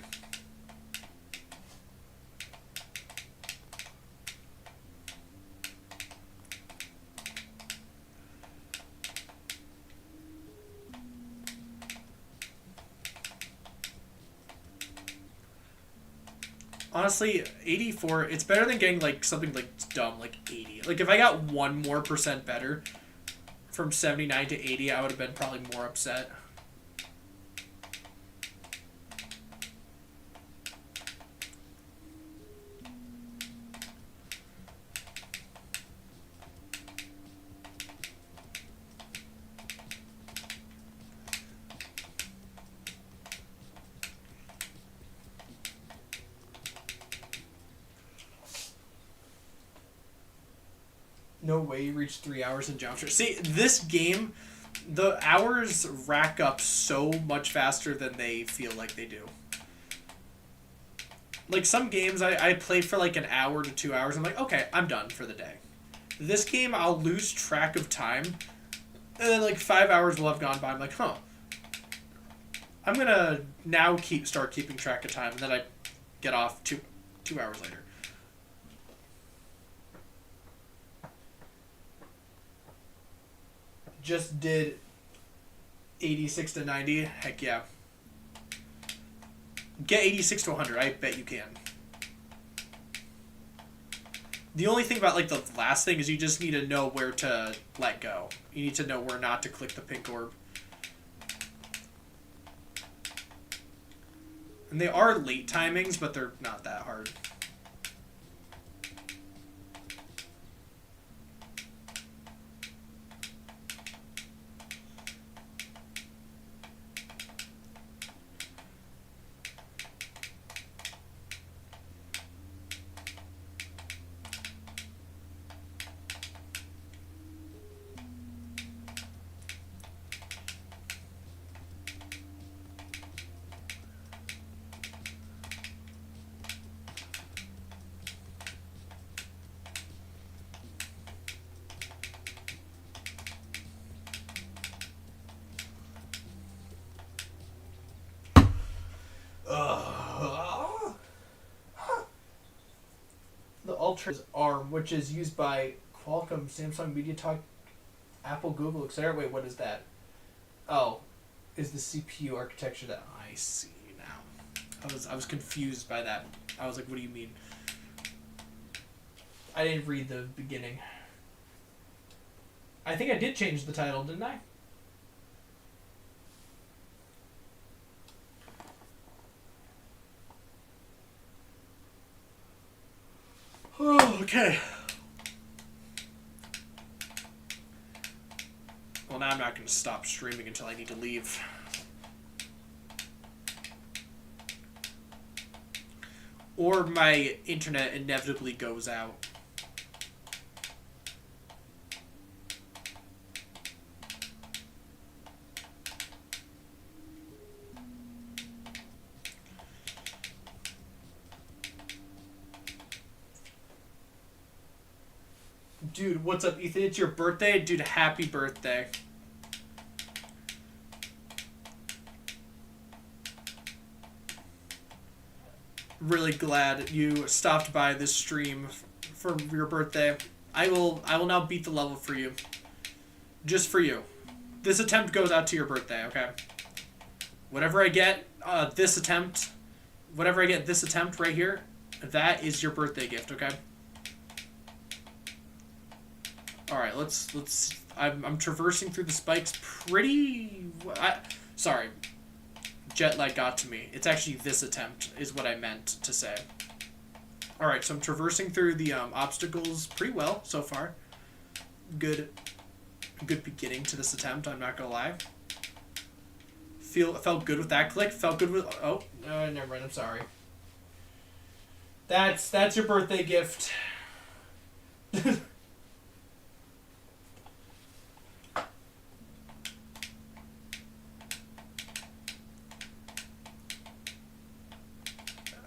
Honestly, 84, it's better than getting, like, something, like, dumb, like 80. Like, if I got 1% more better from 79 to 80, I would have been probably more upset. No way you reached 3 hours in geometry. See, this game, the hours rack up so much faster than they feel like they do. Like, some games I play for like an hour to 2 hours. I'm like, okay, I'm done for the day. This game, I'll lose track of time. And then like 5 hours will have gone by. I'm like, huh. I'm going to now start keeping track of time. And then I get off 2 hours later. Just did 86 to 90. Heck yeah. Get 86 to 100. I bet you can. The only thing about like the last thing is you just need to know where to let go. You need to know where not to click the pink orb. And they are late timings, but they're not that hard. The Ultra is ARM, which is used by Qualcomm, Samsung, MediaTek, Apple, Google, etc. Wait, what is that? Oh, is the CPU architecture that I see now? I was confused by that. I was like, what do you mean? I didn't read the beginning. I think I did change the title, didn't I? Oh, okay. Well, now I'm not going to stop streaming until I need to leave. Or my internet inevitably goes out. Dude, what's up, Ethan? It's your birthday? Dude, happy birthday. Really glad you stopped by this stream for your birthday. I will now beat the level for you. Just for you. This attempt goes out to your birthday, okay? Whatever I get this attempt right here, that is your birthday gift, okay? All right, let's. I'm traversing through the spikes pretty. Sorry, jet lag got to me. It's actually this attempt is what I meant to say. All right, so I'm traversing through the obstacles pretty well so far. Good beginning to this attempt. I'm not gonna lie. Felt good with that click. Felt good with. Oh, no, never mind. I'm sorry. That's your birthday gift.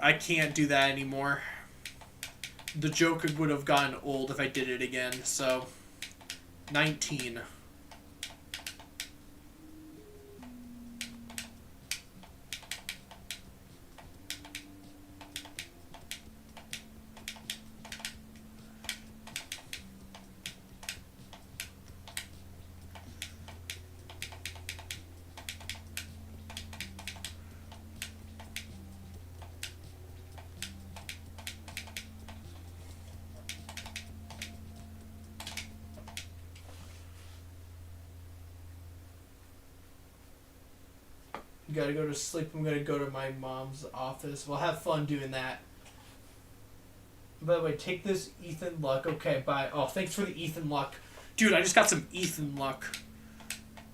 I can't do that anymore. The joke would have gotten old if I did it again, so 19. You gotta go to sleep. I'm gonna go to my mom's office. We'll have fun doing that. By the way, take this Ethan Luck. Okay, bye. Oh, thanks for the Ethan Luck. Dude, I just got some Ethan Luck.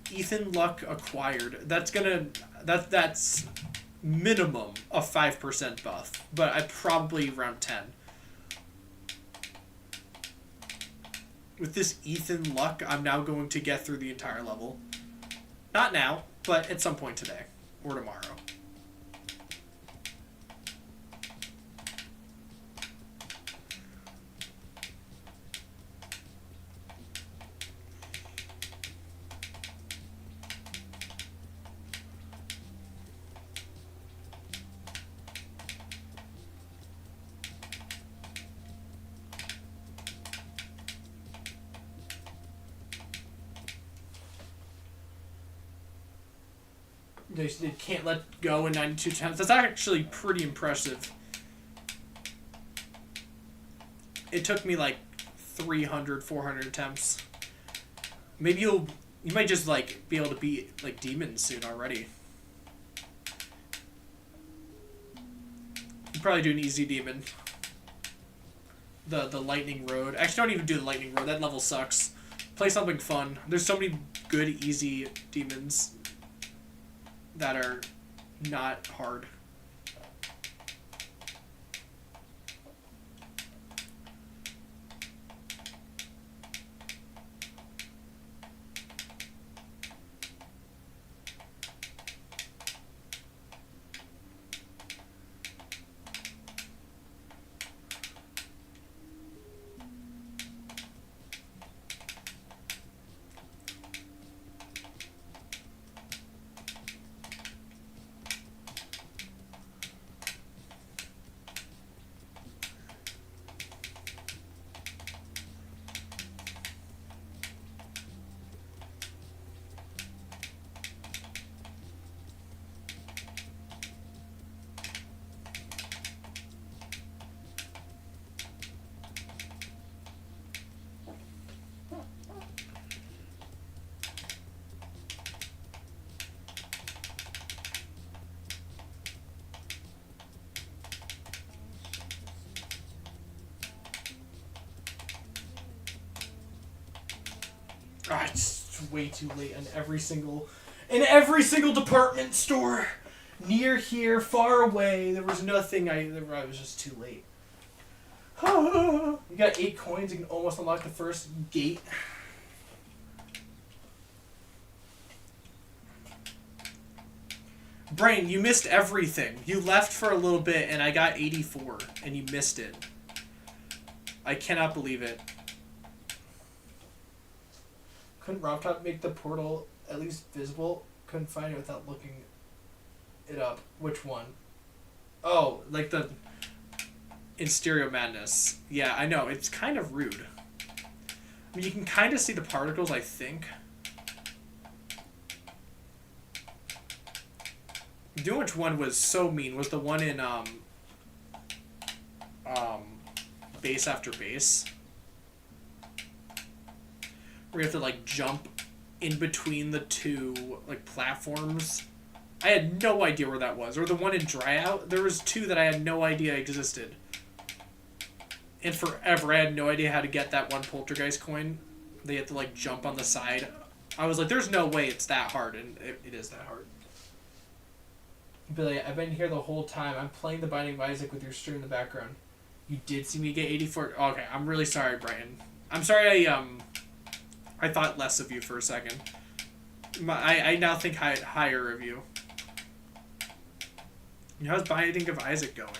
Ethan Luck acquired. That's minimum a 5% buff, but I probably around 10. With this Ethan Luck, I'm now going to get through the entire level. Not now, but at some point today or tomorrow. They can't let go in 92 attempts. That's actually pretty impressive. It took me like 300, 400 attempts. Maybe you might just like be able to beat like demons soon already. You probably do an easy demon. The lightning road. Actually, don't even do the lightning road. That level sucks. Play something fun. There's so many good easy demons that are not hard. Ah, it's way too late in every single department store. Near here, far away, there was nothing. I was just too late. You got 8 coins. You can almost unlock the first gate. Brain, you missed everything. You left for a little bit, and I got 84, and you missed it. I cannot believe it. Couldn't RobTop make the portal at least visible? Couldn't find it without looking it up. Which one? Oh, like the in Stereo Madness. Yeah, I know. It's kind of rude. I mean, you can kind of see the particles, I think. Do you know which one was so mean? Was the one in base after base? Where you have to like jump in between the two like platforms. I had no idea where that was. Or the one in Dryout. There was 2 that I had no idea existed. And forever I had no idea how to get that one poltergeist coin. They had to like jump on the side. I was like, there's no way it's that hard, and it is that hard. Billy, I've been here the whole time. I'm playing The Binding of Isaac with your stream in the background. You did see me get 84. Okay, I'm really sorry, Brian. I'm sorry I thought less of you for a second. I now think higher of you. How's Binding of Isaac going?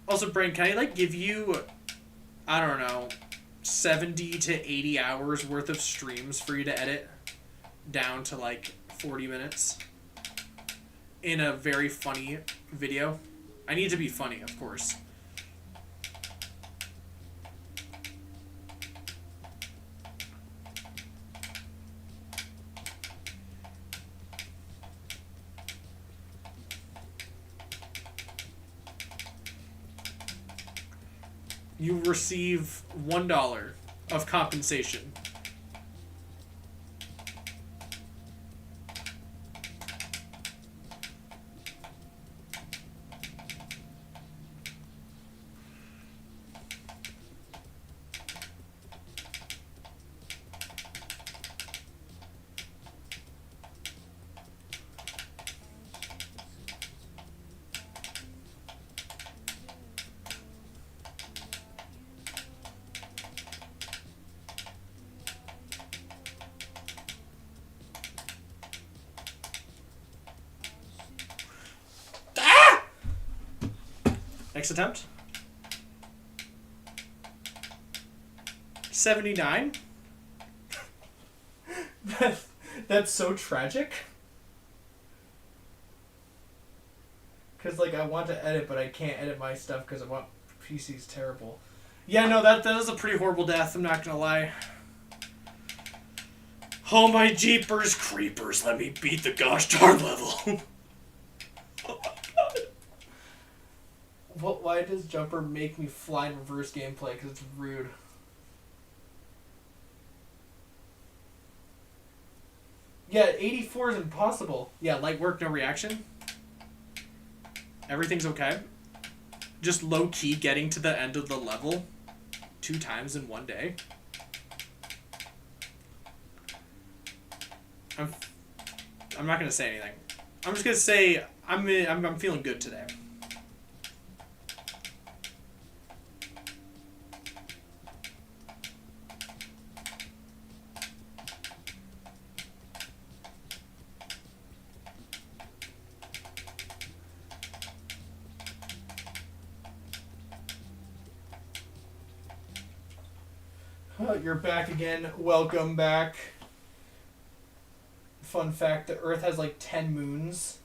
Also, Brian, can I like give you, I don't know, 70 to 80 hours worth of streams for you to edit down to like 40 minutes in a very funny video? I need to be funny, of course. You receive $1 of compensation. Next attempt. 79. That's so tragic. Because, like, I want to edit, but I can't edit my stuff because I want PC's terrible. Yeah, no, that is a pretty horrible death, I'm not gonna lie. Oh, my jeepers creepers, let me beat the gosh darn level. Oh my god. Why does Jumper make me fly in reverse gameplay? Because it's rude. Yeah, 84 is impossible. Yeah, light work, no reaction. Everything's okay. Just low-key getting to the end of the level 2 times in one day. I'm not gonna say anything. I'm just gonna say I'm feeling good today. You're back again. Welcome back. Fun fact, the Earth has like 10 moons.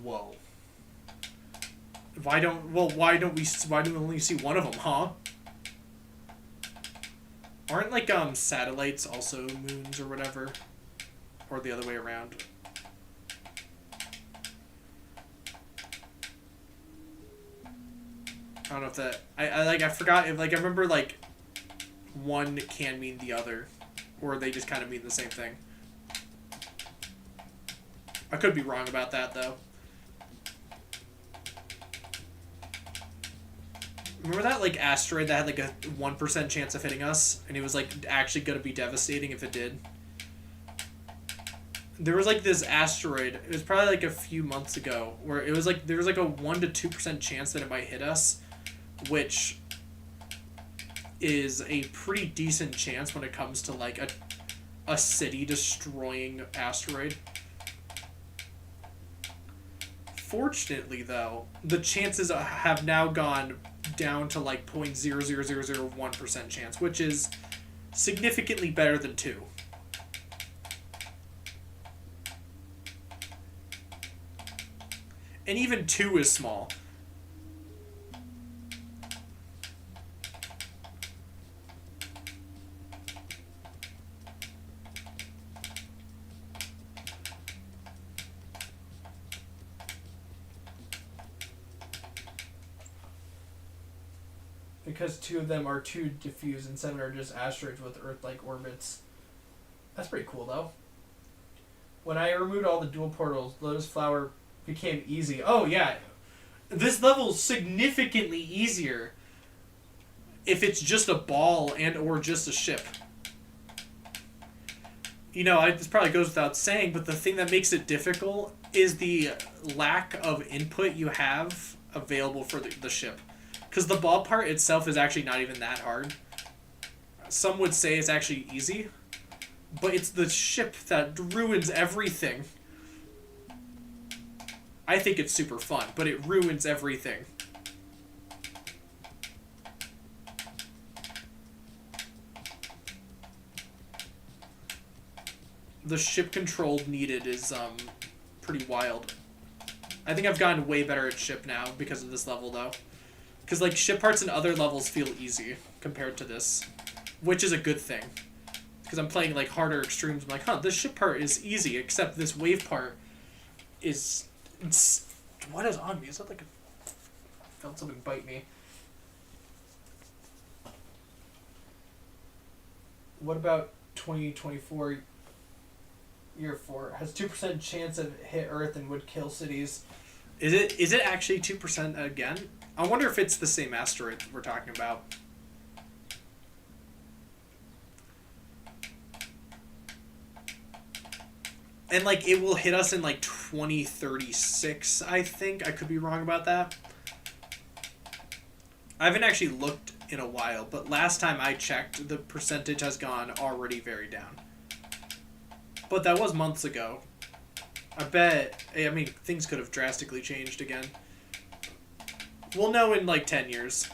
Whoa. Why do we only see one of them, huh? Aren't like satellites also moons or whatever? Or the other way around? I don't know if that I forgot if I remember like one can mean the other, or they just kind of mean the same thing. I could be wrong about that, though. Remember that, like, asteroid that had, like, a 1% chance of hitting us? And it was, like, actually going to be devastating if it did? There was, like, this asteroid, it was probably, like, a few months ago, where it was, like, there was, like, a 1 to 2% chance that it might hit us, which is a pretty decent chance when it comes to, like, a city-destroying asteroid. Fortunately, though, the chances have now gone down to like 0.00001% chance, which is significantly better than 2. And even 2 is small. Because 2 of them are too diffuse and 7 are just asteroids with Earth-like orbits. That's pretty cool, though. When I removed all the dual portals, Lotus Flower became easy. Oh, yeah. This level's significantly easier if it's just a ball and or just a ship. You know, this probably goes without saying, but the thing that makes it difficult is the lack of input you have available for the ship. Because the ball part itself is actually not even that hard. Some would say it's actually easy. But it's the ship that ruins everything. I think it's super fun, but it ruins everything. The ship control needed is pretty wild. I think I've gotten way better at ship now because of this level, though. Because, like, ship parts in other levels feel easy compared to this. Which is a good thing. Because I'm playing, like, harder extremes. I'm like, huh, this ship part is easy, except this wave part is... What is on me? Is that like I felt something bite me. What about 2024 year 4? Has 2% chance of hit Earth and would kill cities. Is it actually 2% again? I wonder if it's the same asteroid we're talking about. And, like, it will hit us in, like, 2036, I think. I could be wrong about that. I haven't actually looked in a while, but last time I checked, the percentage has gone already very down. But that was months ago. I bet... I mean, things could have drastically changed again. We'll know in like 10 years.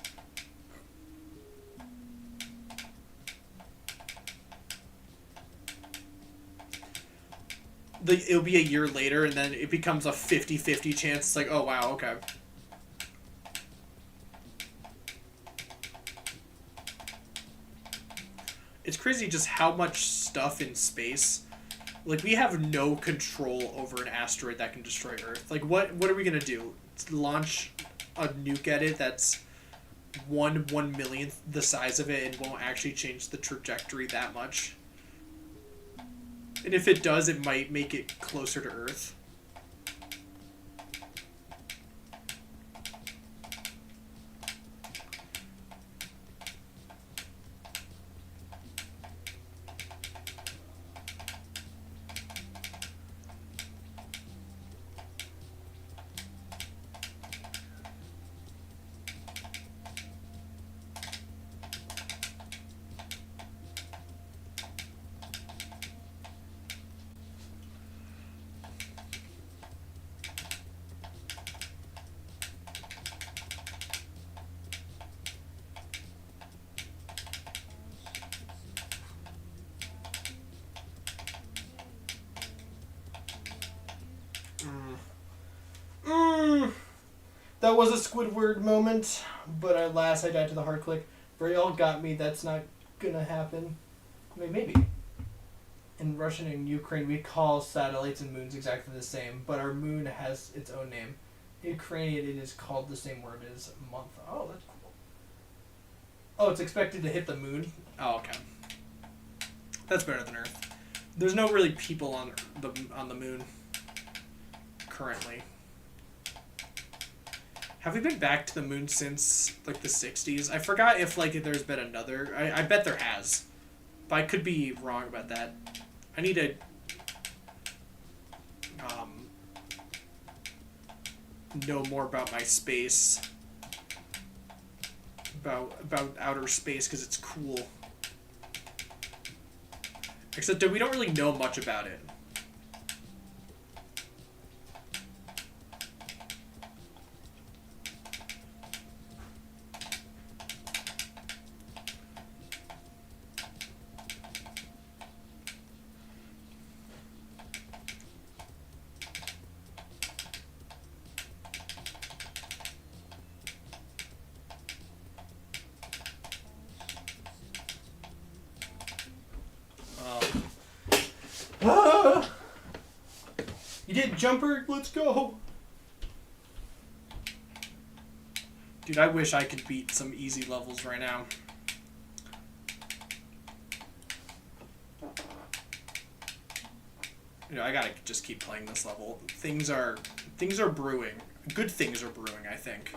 It'll be a year later, and then it becomes a 50-50 chance. It's like, oh, wow, okay. It's crazy just how much stuff in space. Like, we have no control over an asteroid that can destroy Earth. Like, what are we going to do? Launch a nuke at it that's 1/1,000,000th the size of it and won't actually change the trajectory that much? And if it does, it might make it closer to Earth. That was a Squidward moment, but at last I died to the hard click. Y'all got me. That's not gonna happen. I mean, maybe. In Russian and Ukraine, we call satellites and moons exactly the same, but our moon has its own name. In Ukrainian, it is called the same word as month. Oh, that's cool. Oh, it's expected to hit the moon? Oh, okay. That's better than Earth. There's no really people on the moon currently. Have we been back to the moon since, like, the 60s? I forgot if, like, there's been another. I bet there has. But I could be wrong about that. I need to know more about my space. About outer space, because it's cool. Except that we don't really know much about it. You did jumper? Let's go! Dude, I wish I could beat some easy levels right now. You know, I gotta just keep playing this level. Things are brewing. Good things are brewing, I think.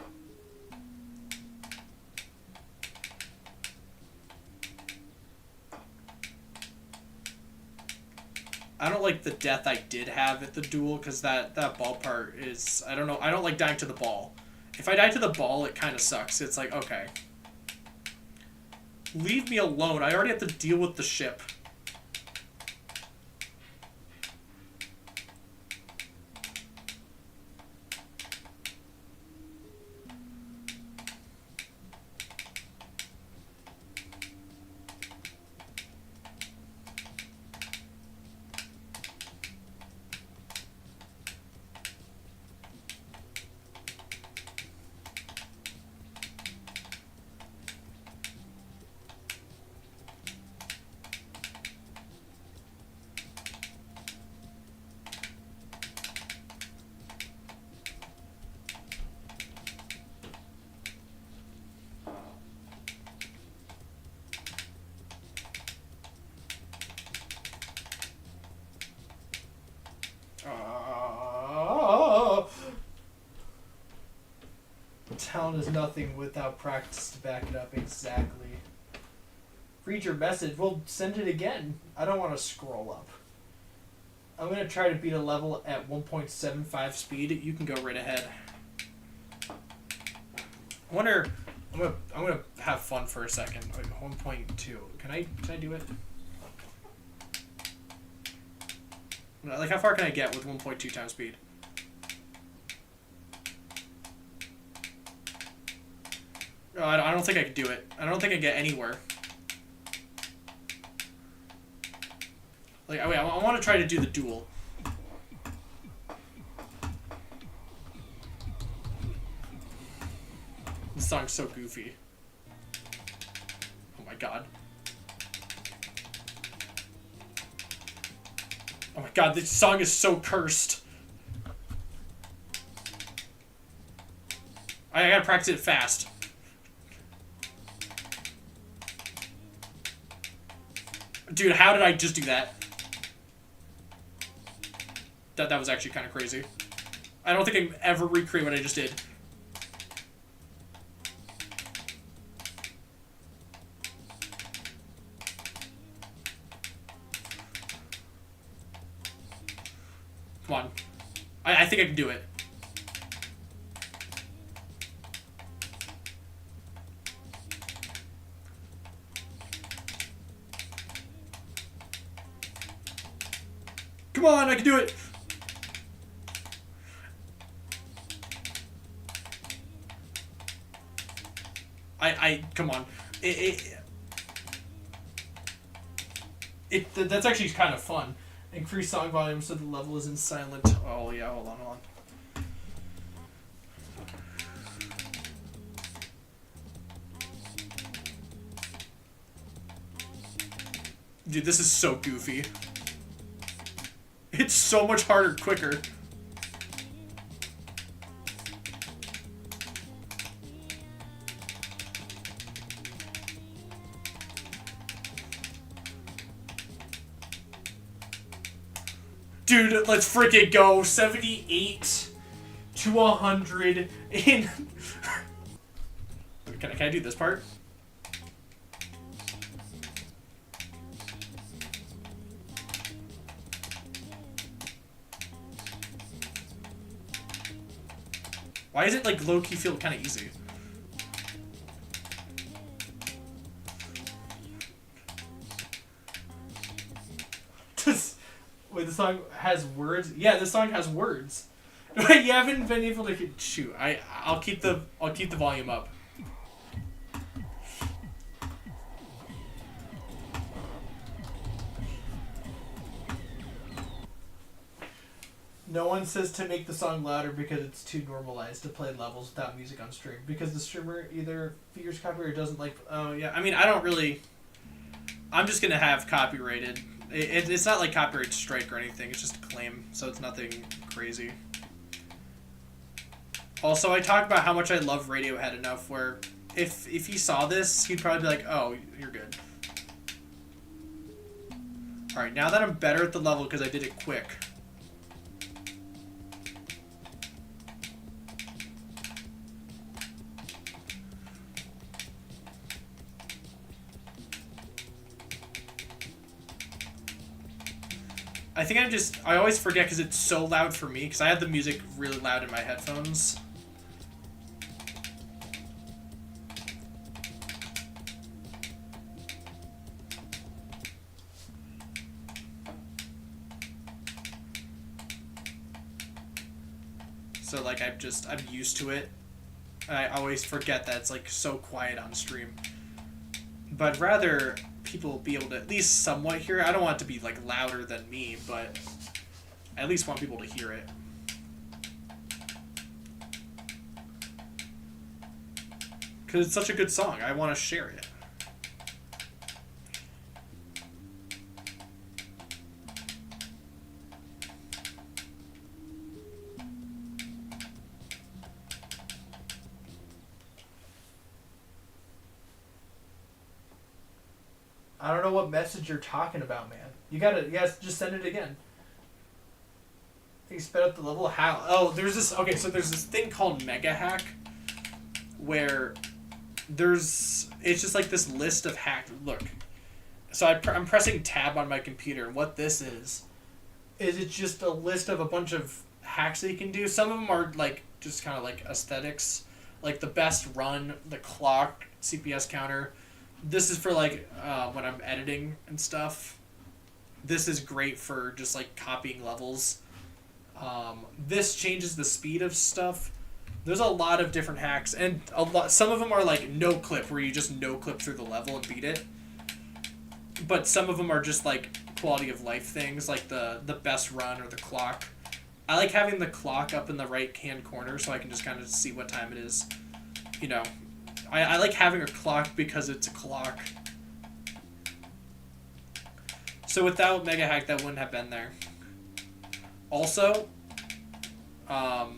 I don't like the death I did have at the duel, because that ball part is... I don't know. I don't like dying to the ball. If I die to the ball, it kind of sucks. It's like, okay. Leave me alone. I already have to deal with the ship. Talent is nothing without practice to back it up. Exactly. Read your message. Well, send it again. I don't want to scroll up. I'm going to try to beat a level at 1.75 speed. You can go right ahead. I wonder... I'm gonna have fun for a second. Wait, 1.2. Can I do it? Like, how far can I get with 1.2 times speed? I don't think I can do it. I don't think I get anywhere. Like, wait, I want to try to do the duel. This song's so goofy. Oh my god. Oh my god, this song is so cursed. I gotta practice it fast. Dude, how did I just do that? That was actually kind of crazy. I don't think I can ever recreate what I just did. Come on. I think I can do it. Come on, I can do it! Come on. That's actually kind of fun. Increase song volume so the level is in silent. Oh yeah, hold on. Dude, this is so goofy. It's so much harder, quicker. Dude, let's freaking go. 78 to 100 in... Can I do this part? Why is it like low-key feel kind of easy? Wait, the song has words? Yeah, the song has words. Wait, you haven't been able to shoot. I'll keep the volume up. No one says to make the song louder because it's too normalized to play levels without music on stream. Because the streamer either fears copyright or doesn't like... Oh, yeah. I mean, I don't really... I'm just going to have copyrighted. It's not like copyright strike or anything. It's just a claim, so it's nothing crazy. Also, I talk about how much I love Radiohead enough where if he saw this, he'd probably be like, oh, you're good. Alright, now that I'm better at the level because I did it quick... I think I always forget because it's so loud for me, because I have the music really loud in my headphones. So, like, I'm used to it. I always forget that it's, like, so quiet on stream. But rather... people be able to at least somewhat hear it. I don't want it to be like louder than me, but I at least want people to hear it. Because it's such a good song. I want to share it. I don't know what message you're talking about, man. You just send it again. You sped up the level. How? Oh, there's this. Okay, so there's this thing called Mega Hack, where it's just like this list of hack. Look, so I'm pressing tab on my computer. What this is it's just a list of a bunch of hacks that you can do. Some of them are like just kind of like aesthetics, like the best run, the clock, CPS counter. This is for like when I'm editing and stuff. This is great for just like copying levels. This changes the speed of stuff. There's a lot of different hacks, and some of them are like no clip, where you just no clip through the level and beat it. But some of them are just like quality of life things, like the best run or the clock. I like having the clock up in the right hand corner so I can just kind of see what time it is. You know, I like having a clock because it's a clock. So without Mega Hack, that wouldn't have been there. Also, I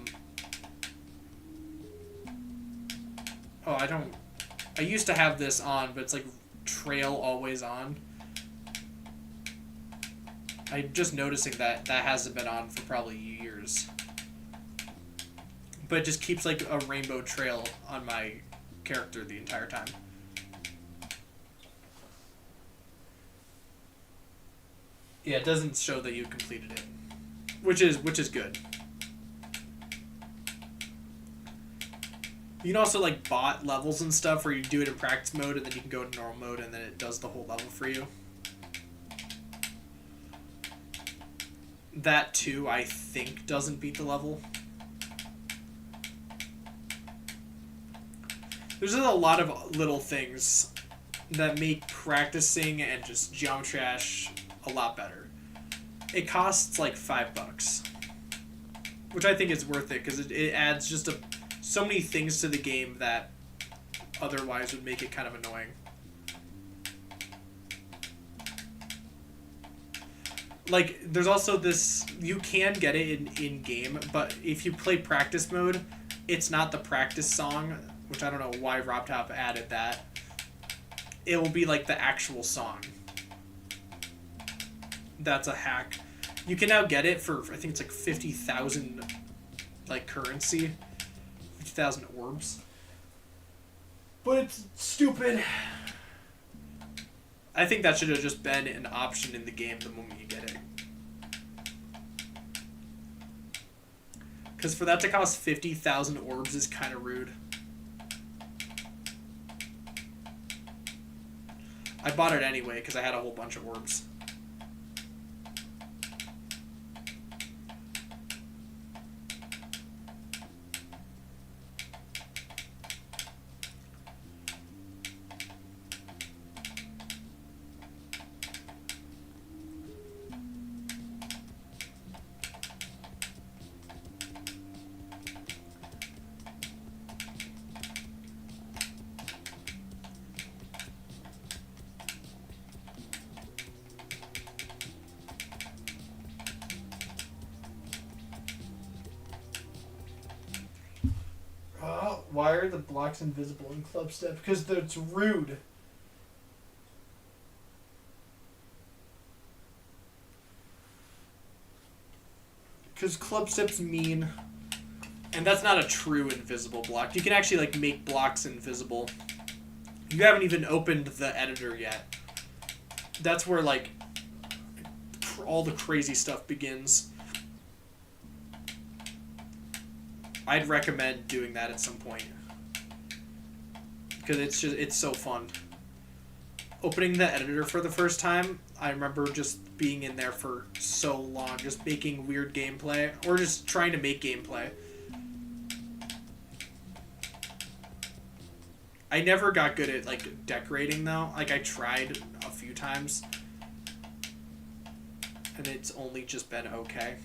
used to have this on, but it's like trail always on. I'm just noticing that hasn't been on for probably years. But it just keeps like a rainbow trail on my character the entire time. Yeah, it doesn't show that you completed it, which is good. You can also like bot levels and stuff where you do it in practice mode and then you can go to normal mode and then it does the whole level for you. That too, I think, doesn't beat the level. There's just a lot of little things that make practicing and just Geometry Dash a lot better. It costs like $5, which I think is worth it because it adds just so many things to the game that otherwise would make it kind of annoying. Like, there's also this, you can get it in game, but if you play practice mode, it's not the practice song, which I don't know why RobTop added that. It will be like the actual song. That's a hack. You can now get it for, I think it's like 50,000 like currency. 50,000 orbs. But it's stupid. I think that should have just been an option in the game the moment you get it. Because for that to cost 50,000 orbs is kind of rude. I bought it anyway because I had a whole bunch of orbs. Why are the blocks invisible in Club Step? Because that's rude. Because Club Step's mean. And that's not a true invisible block. You can actually like make blocks invisible. You haven't even opened the editor yet. That's where like all the crazy stuff begins. I'd recommend doing that at some point. Because it's so fun. Opening the editor for the first time, I remember just being in there for so long, just making weird gameplay, or just trying to make gameplay. I never got good at like decorating though. Like I tried a few times. And it's only just been okay.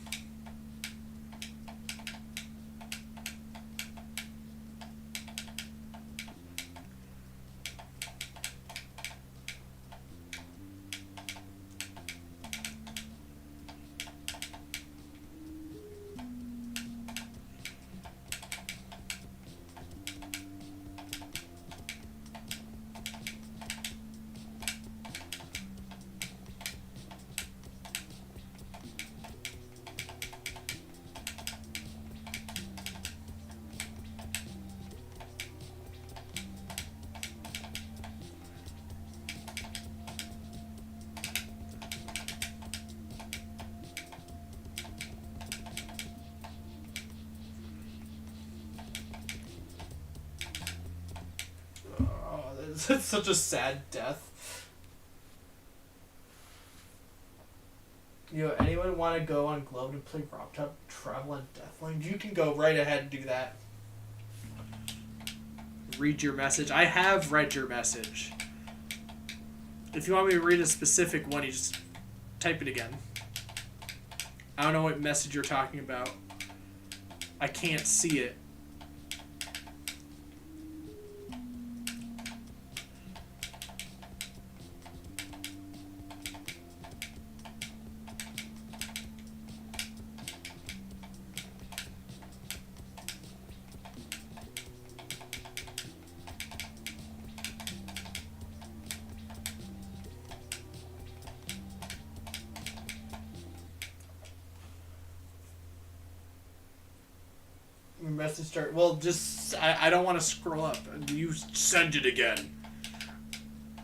It's such a sad death. Yo, anyone want to go on Globe and play RobTop Travel on Deathland? You can go right ahead and do that. Read your message. I have read your message. If you want me to read a specific one, you just type it again. I don't know what message you're talking about. I can't see it. Message start. Well, just I don't want to scroll up. You send it again.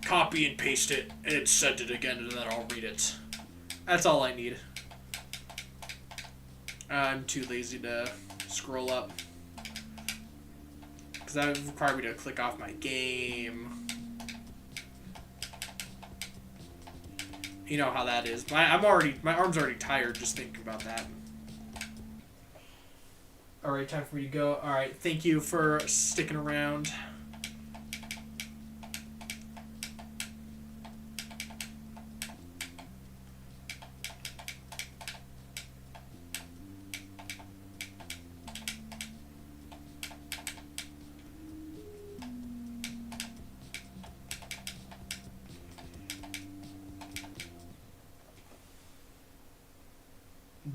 Copy and paste it, and send it again, and then I'll read it. That's all I need. I'm too lazy to scroll up because that would require me to click off my game. You know how that is. My arm's already tired just thinking about that. Alright, time for me to go. Alright, thank you for sticking around.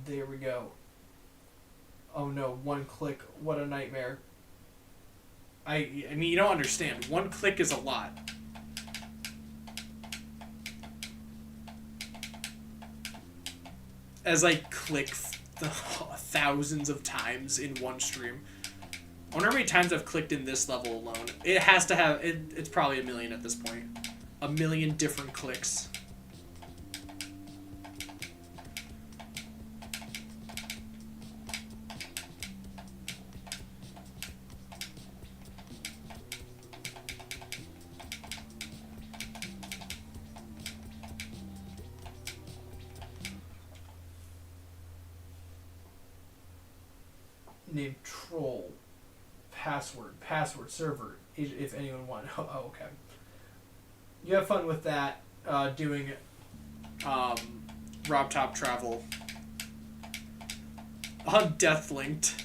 There we go. Oh no, one click. What a nightmare. I mean, you don't understand. One click is a lot. As I click thousands of times in one stream. I wonder how many times I've clicked in this level alone. It has to have... It's probably 1 million at this point. 1 million different clicks. Name troll. Password server, if anyone wants. Oh, okay. You have fun with that, doing Rob Top Travel on Deathlinked.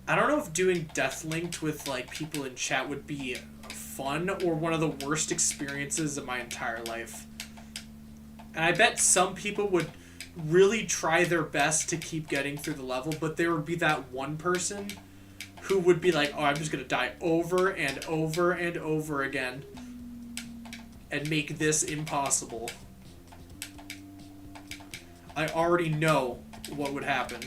I don't know if doing Deathlinked with like people in chat would be fun or one of the worst experiences of my entire life. And I bet some people would really try their best to keep getting through the level, but there would be that one person who would be like, oh, I'm just going to die over and over and over again and make this impossible. I already know what would happen.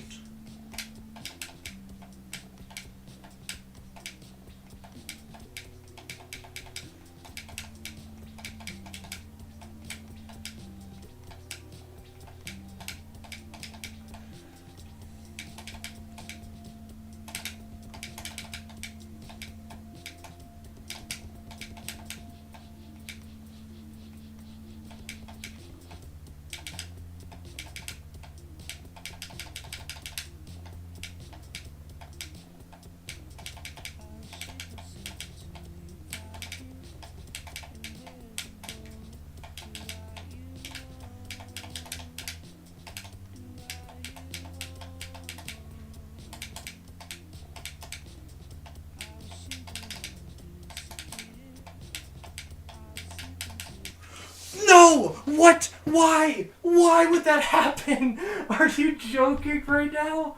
No! What? Why? Why would that happen? Are you joking right now?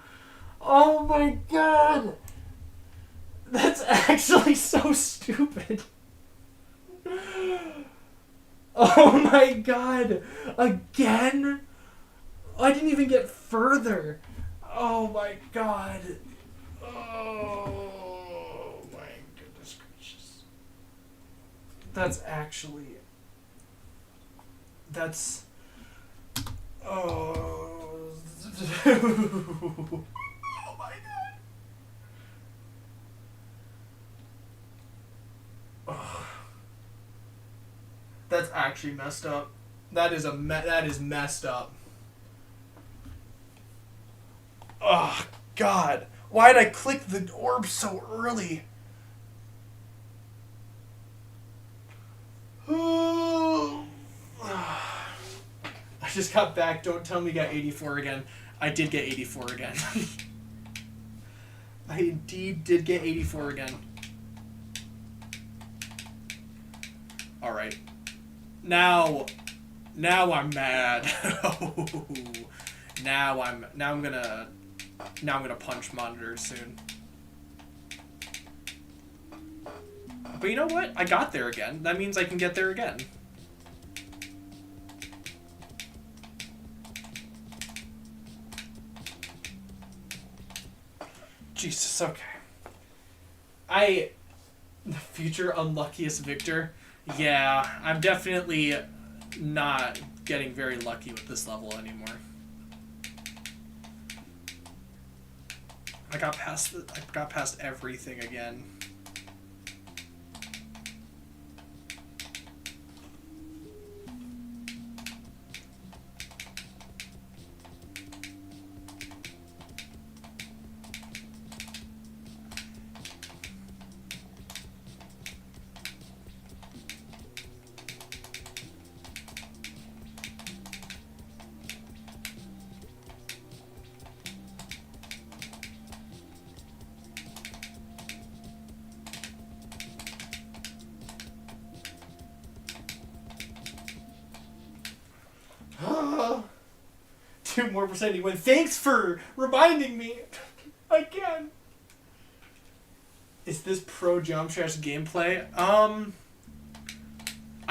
Oh my god! That's actually so stupid. Oh my god! Again? I didn't even get further. Oh my god. Oh my goodness gracious. That's actually... That's... Oh... Oh my god. Oh. That's actually messed up. That is messed up. Oh god. Why did I click the orb so early? just got back. Don't tell me you got 84 again. I did get 84 again. I indeed did get 84 again. Alright. Now I'm mad. now I'm gonna punch monitors soon. But you know what? I got there again. That means I can get there again. Jesus, okay. The future unluckiest victor. Yeah, I'm definitely not getting very lucky with this level anymore. I got past everything again. Two more percent you win. Thanks for reminding me. Again. Is this pro jump trash gameplay? I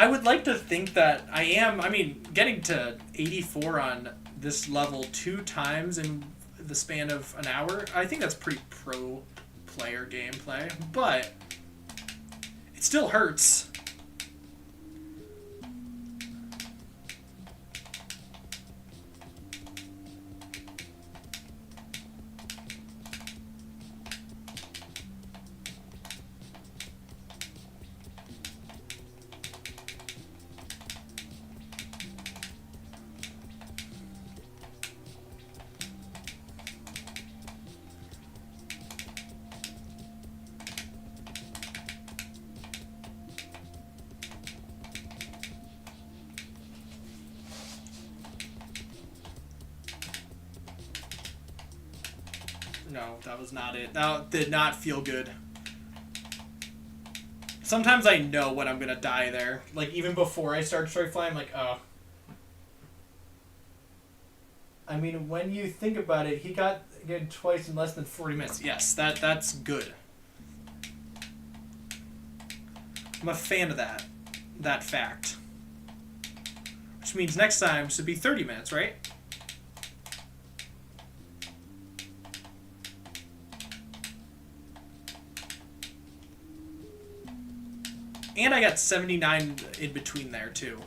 would like to think that I am. I mean, getting to 84 on this level 2 times in the span of an hour, I think that's pretty pro player gameplay, but it still hurts. No, that was not it. That did not feel good. Sometimes I know when I'm gonna die there. Like, even before I start straight flying, I'm like, oh. I mean, when you think about it, he got good twice in less than 40 minutes. Yes, that's good. I'm a fan of that fact. Which means next time should be 30 minutes, right? And I got 79 in between there, too.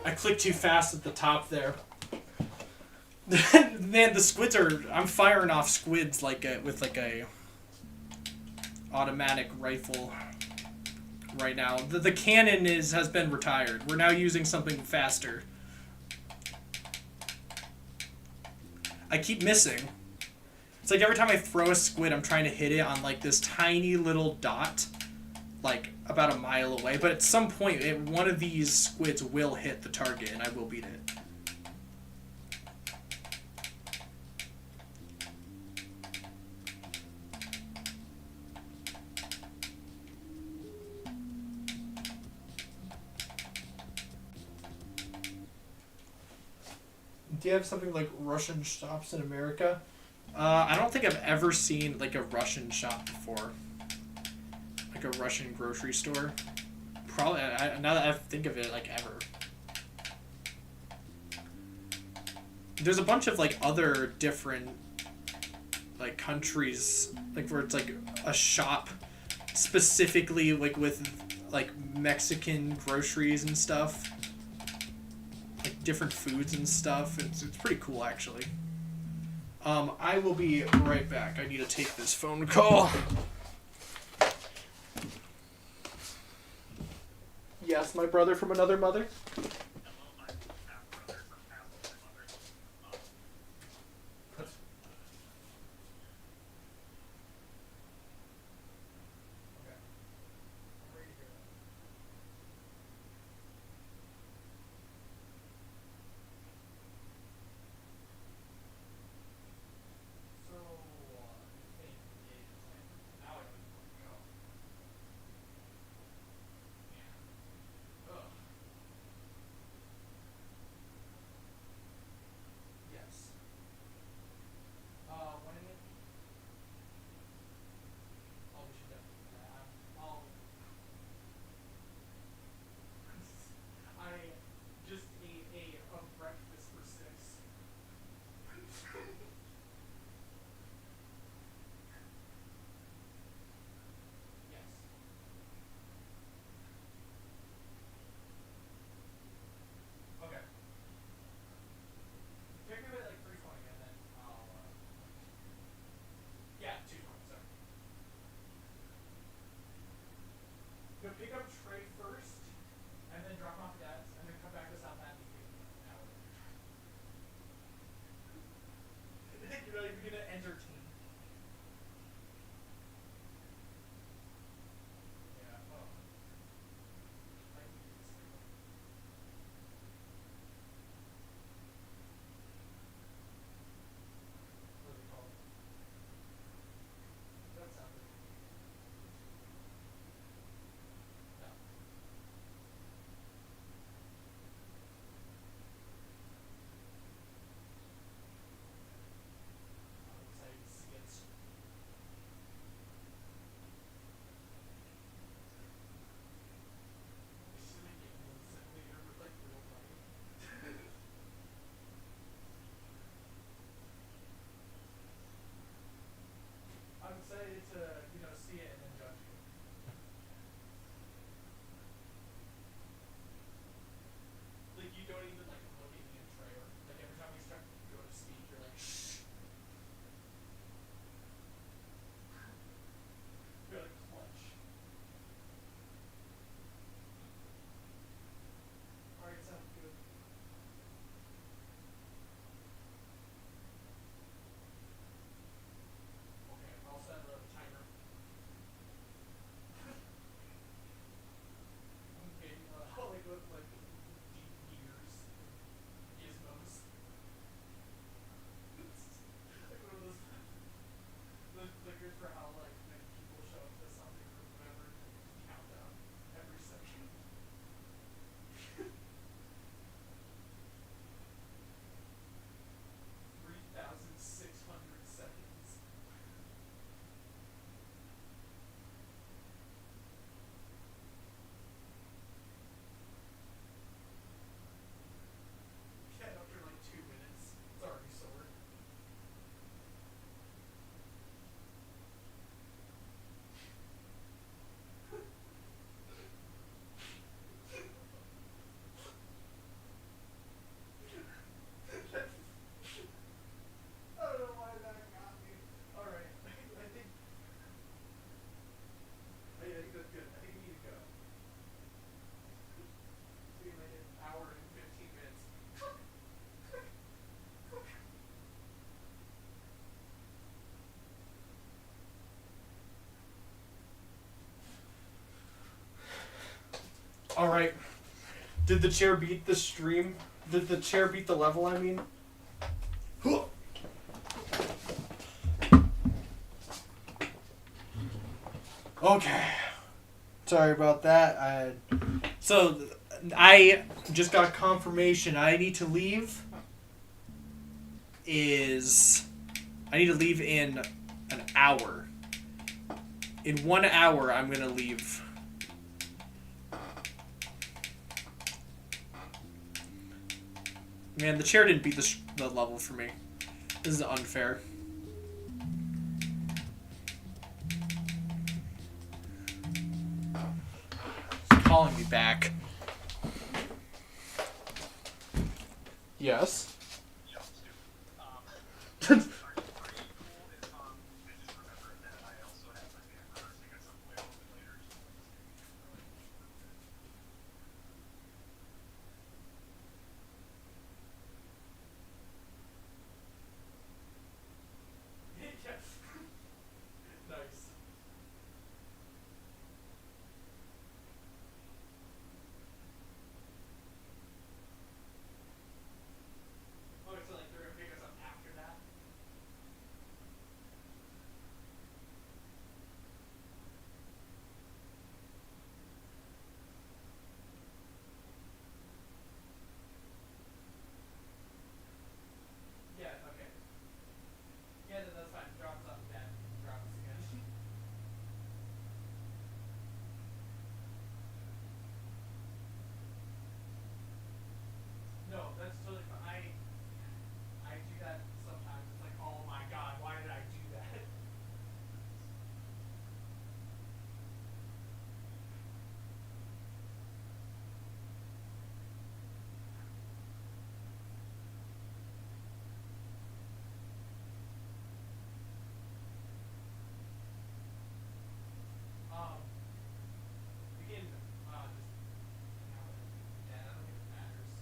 I clicked too fast at the top there. Man, the squids are... I'm firing off squids with a automatic rifle right now. The cannon has been retired. We're now using something faster. I keep missing. It's like every time I throw a squid, I'm trying to hit it on like this tiny little dot, like about a mile away. But at some point, one of these squids will hit the target, and I will beat it. Do you have something like Russian shops in America? I don't think I've ever seen like a Russian shop before. Like a Russian grocery store. Probably, now that I think of it, like ever. there's a bunch of like other different like countries like where it's like a shop specifically like with like Mexican groceries and stuff, like different foods and stuff. It's pretty cool actually. I will be right back. I need to take this phone call. Yes, my brother from another mother. Pick up Trey first, and then drop off Dad's, and then come back to South Avenue an hour. You're not even gonna entertain. Yeah. Oh. I can do this thing. What do they call it? That sounded. No. I'm excited to see it. We should have given one simulator with like real money. I'm excited to, see it and then judge you. Like you don't even like look at me in trailer. Like every time we start to go to speak, you're like, shh. You're like clutch. Alright, sounds good. Okay, I'll set a timer. Okay, I'll like look like deep gears, gizmos. Like one of those clickers for how like when people show up to something or whatever, just count down every second. 3,600 seconds. Yeah, after like 2 minutes, it's already sore. I don't know why that got me. Alright, I think that's good. I think we need to go. See you in like an hour and 15 minutes. Alright. Did the chair beat the stream? Did the chair beat the level, I mean? Okay. Sorry about that. So I just got confirmation I need to leave I need to leave in an hour. In 1 hour I'm gonna leave. Man, the chair didn't beat the level for me. This is unfair. It's calling me back. Yes. Nice. Oh, so like they're gonna pick us up after that? Yeah, okay. Yeah, then that's fine. Drop us off that. Drop us again. No, that's totally fine. I do that sometimes. It's like, oh my god, why did I do that? We can just yeah, I don't think it matters.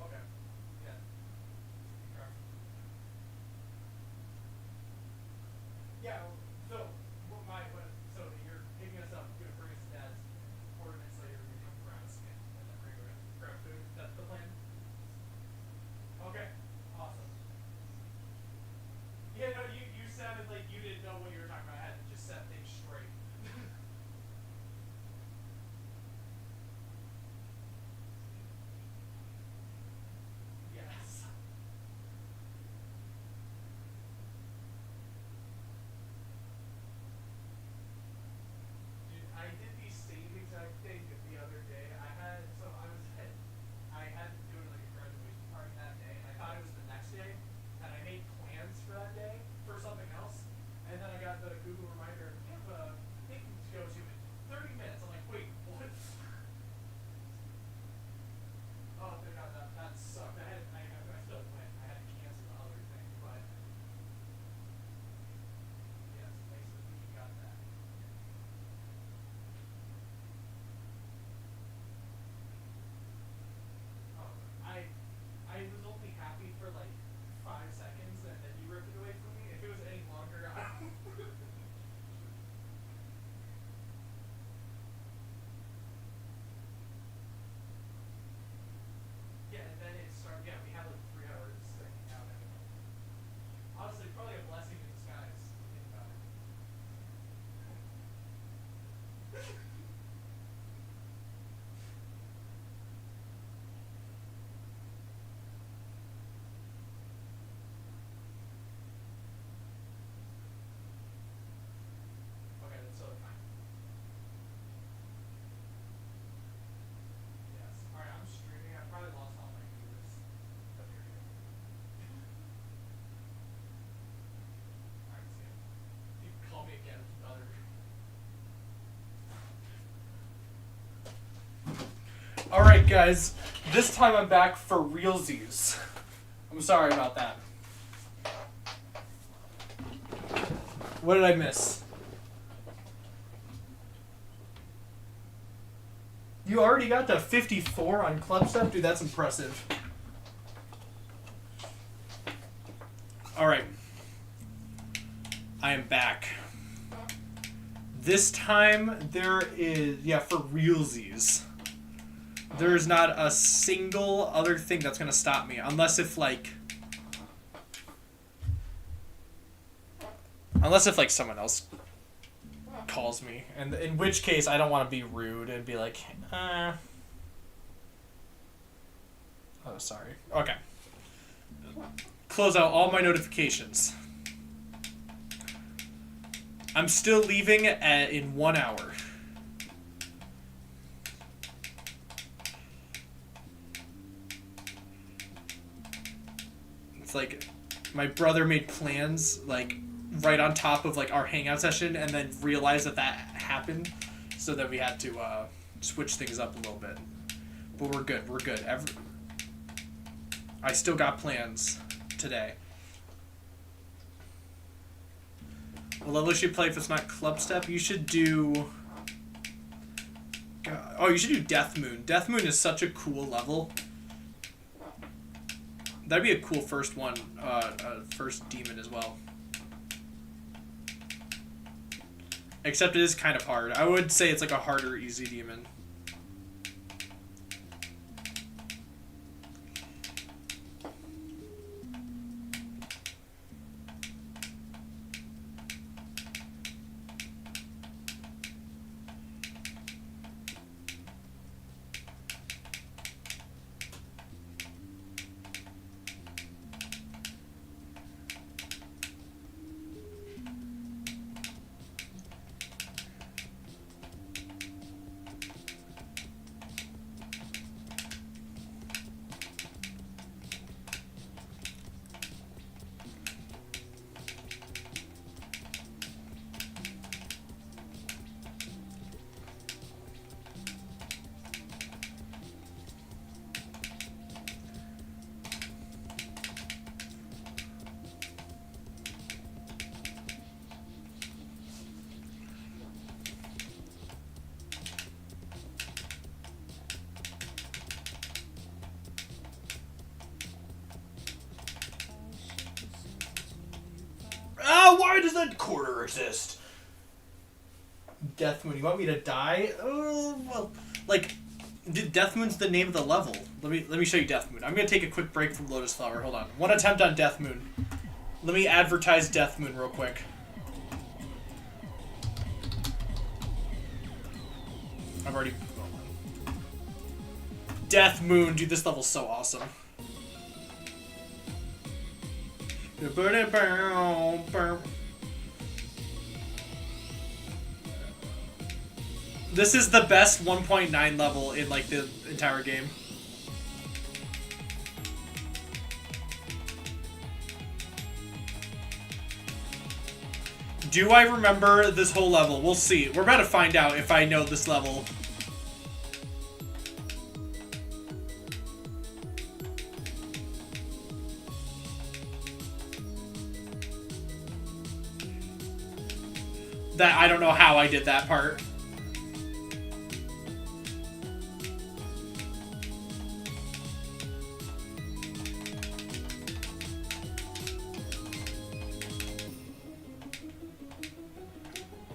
Okay. Yeah. Sure. Yeah. So so you're picking us up, gonna bring us to Dad's. 4 minutes later, we come around us again, and then we're gonna grab food. That's the plan. Okay. Awesome. Yeah. No, you sounded like you didn't know what you were talking about. I had to just set things straight. Yes. Dude, I did the same exact thing the other day. I had to do it like a graduation party that day, and I thought it was the next day, and I made plans for that day for something else, and then I got the Google reminder, you have a thing to go to in 30 minutes. I'm like, wait, what? Oh, thank God, that sucked. I still went. I had to cancel the other thing, but yes, thanks to you got that. Oh, I was only happy for like 5 seconds, and then you ripped it away from me. If it was any longer, I don't. Yeah, and then it started. Yeah, we had like 3 hours hanging out anyway. Honestly, probably a blessing in disguise. Think about it. Okay, that's totally fine. Yes. All right, I'm streaming. I probably lost all my viewers. But here we go. All right, see ya. You can call me again, brother. All right, guys. This time I'm back for realsies. I'm sorry about that. What did I miss? You already got to 54 on club stuff? Dude, that's impressive. Alright. I am back. This time there is, yeah, for realsies. There's not a single other thing that's going to stop me. Unless if like someone else calls me, and in which case I don't want to be rude and be like, oh, sorry. Okay. Close out all my notifications. I'm still leaving in 1 hour. It's like my brother made plans like right on top of like our hangout session, and then realized that happened, so that we had to switch things up a little bit. But we're good. We're good. I still got plans today. What level should you play if it's not club step? You should do... Oh, you should do Death Moon. Death Moon is such a cool level. That'd be a cool first one, first demon as well. Except it is kind of hard. I would say it's like a harder, easy demon. Why does that quarter exist? Death Moon. You want me to die? Oh, well, like, Death Moon's the name of the level. Let me show you Death Moon. I'm gonna take a quick break from Lotus Flower. Hold on. One attempt on Death Moon. Let me advertise Death Moon real quick. I've already... Death Moon. Dude, this level's so awesome. This is the best 1.9 level in like the entire game. Do I remember this whole level? We'll see. We're about to find out if I know this level. That I don't know how I did that part.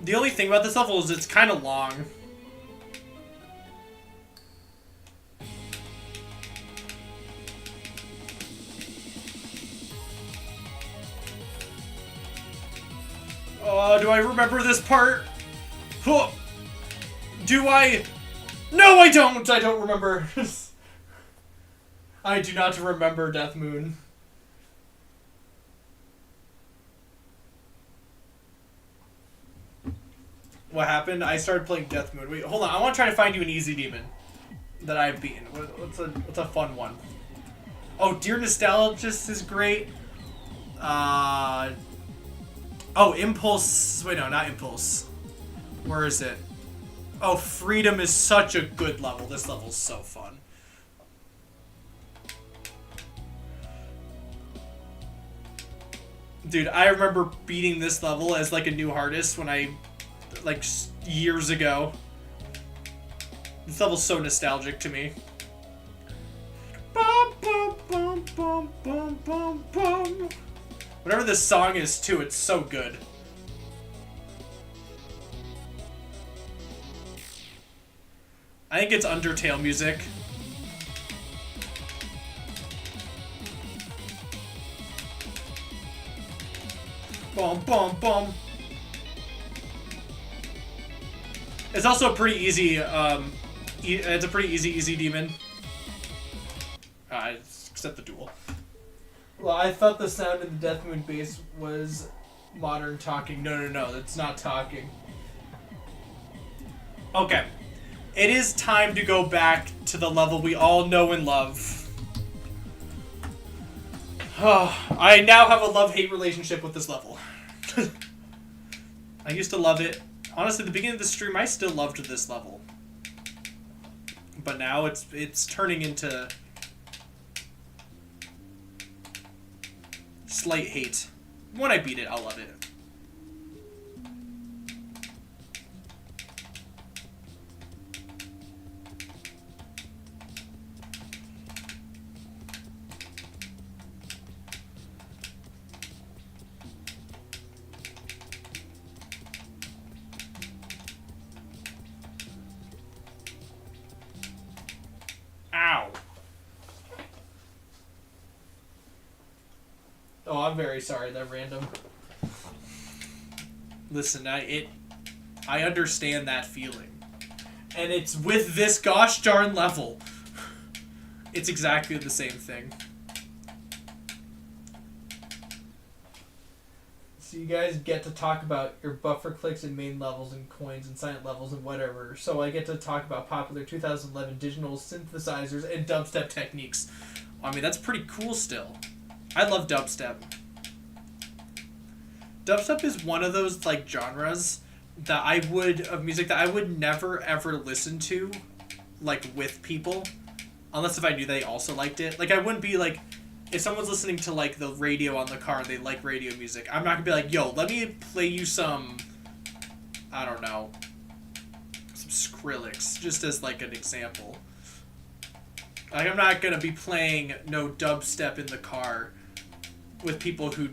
The only thing about this level is it's kind of long. Oh, do I remember this part? Do I? No, I don't! I don't remember. I do not remember Death Moon. What happened? I started playing Death Moon. Wait, hold on. I want to try to find you an easy demon that I've beaten. What's a fun one? Oh, Dear Nostalgist is great. Oh, Impulse. Wait, no, not Impulse. Where is it? Oh, Freedom is such a good level. This level's so fun. Dude, I remember beating this level as like a new artist when I... like years ago. This level's so nostalgic to me. Bum, bum, bum, bum, bum, bum, bum. Whatever this song is too, it's so good. I think it's Undertale music. Bum bum bum. It's also a pretty easy, it's a pretty easy demon. Except the duel. Well, I thought the sound in the Death Moon base was Modern talking. No, that's not talking. Okay. It is time to go back to the level we all know and love. I now have a love-hate relationship with this level. I used to love it. Honestly, at the beginning of the stream, I still loved this level. But now it's turning into slight hate. When I beat it, I'll love it. Ow. Oh, I'm very sorry, that random. Listen, I understand that feeling. And it's with this gosh darn level. It's exactly the same thing. So you guys get to talk about your buffer clicks and main levels and coins and silent levels and whatever. So I get to talk about popular 2011 digital synthesizers and dubstep techniques. I mean, that's pretty cool still. I love dubstep. Dubstep is one of those like genres that of music that I would never ever listen to like with people unless if I knew they also liked it. Like I wouldn't be like, if someone's listening to like the radio on the car and they like radio music, I'm not gonna be like, yo, let me play you some, I don't know, some Skrillex, just as like an example. Like I'm not gonna be playing no dubstep in the car with people who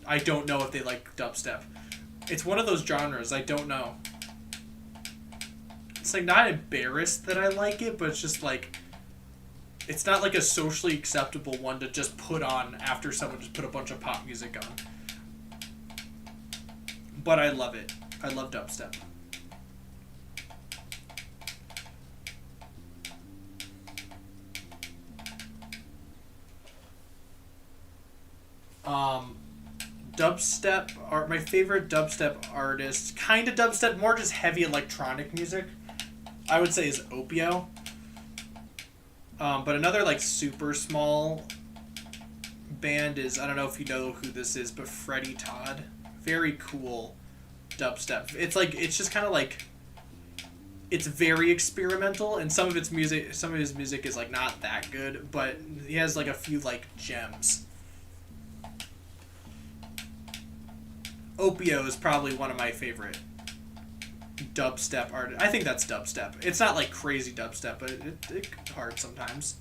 I don't know if they like dubstep. It's one of those genres, I don't know. It's like not embarrassed that I like it, but it's just like, it's not like a socially acceptable one to just put on after someone just put a bunch of pop music on. But I love it. I love dubstep. My favorite dubstep artist, kind of dubstep, more just heavy electronic music, I would say is Opio. But another like super small band is, I don't know if you know who this is, but Freddie Todd. Very cool dubstep. It's like, it's just kind of like, it's very experimental, and some of his music is like not that good, but he has like a few like gems. Opio is probably one of my favorite dubstep artists. I think that's dubstep. It's not like crazy dubstep, but it's hard sometimes.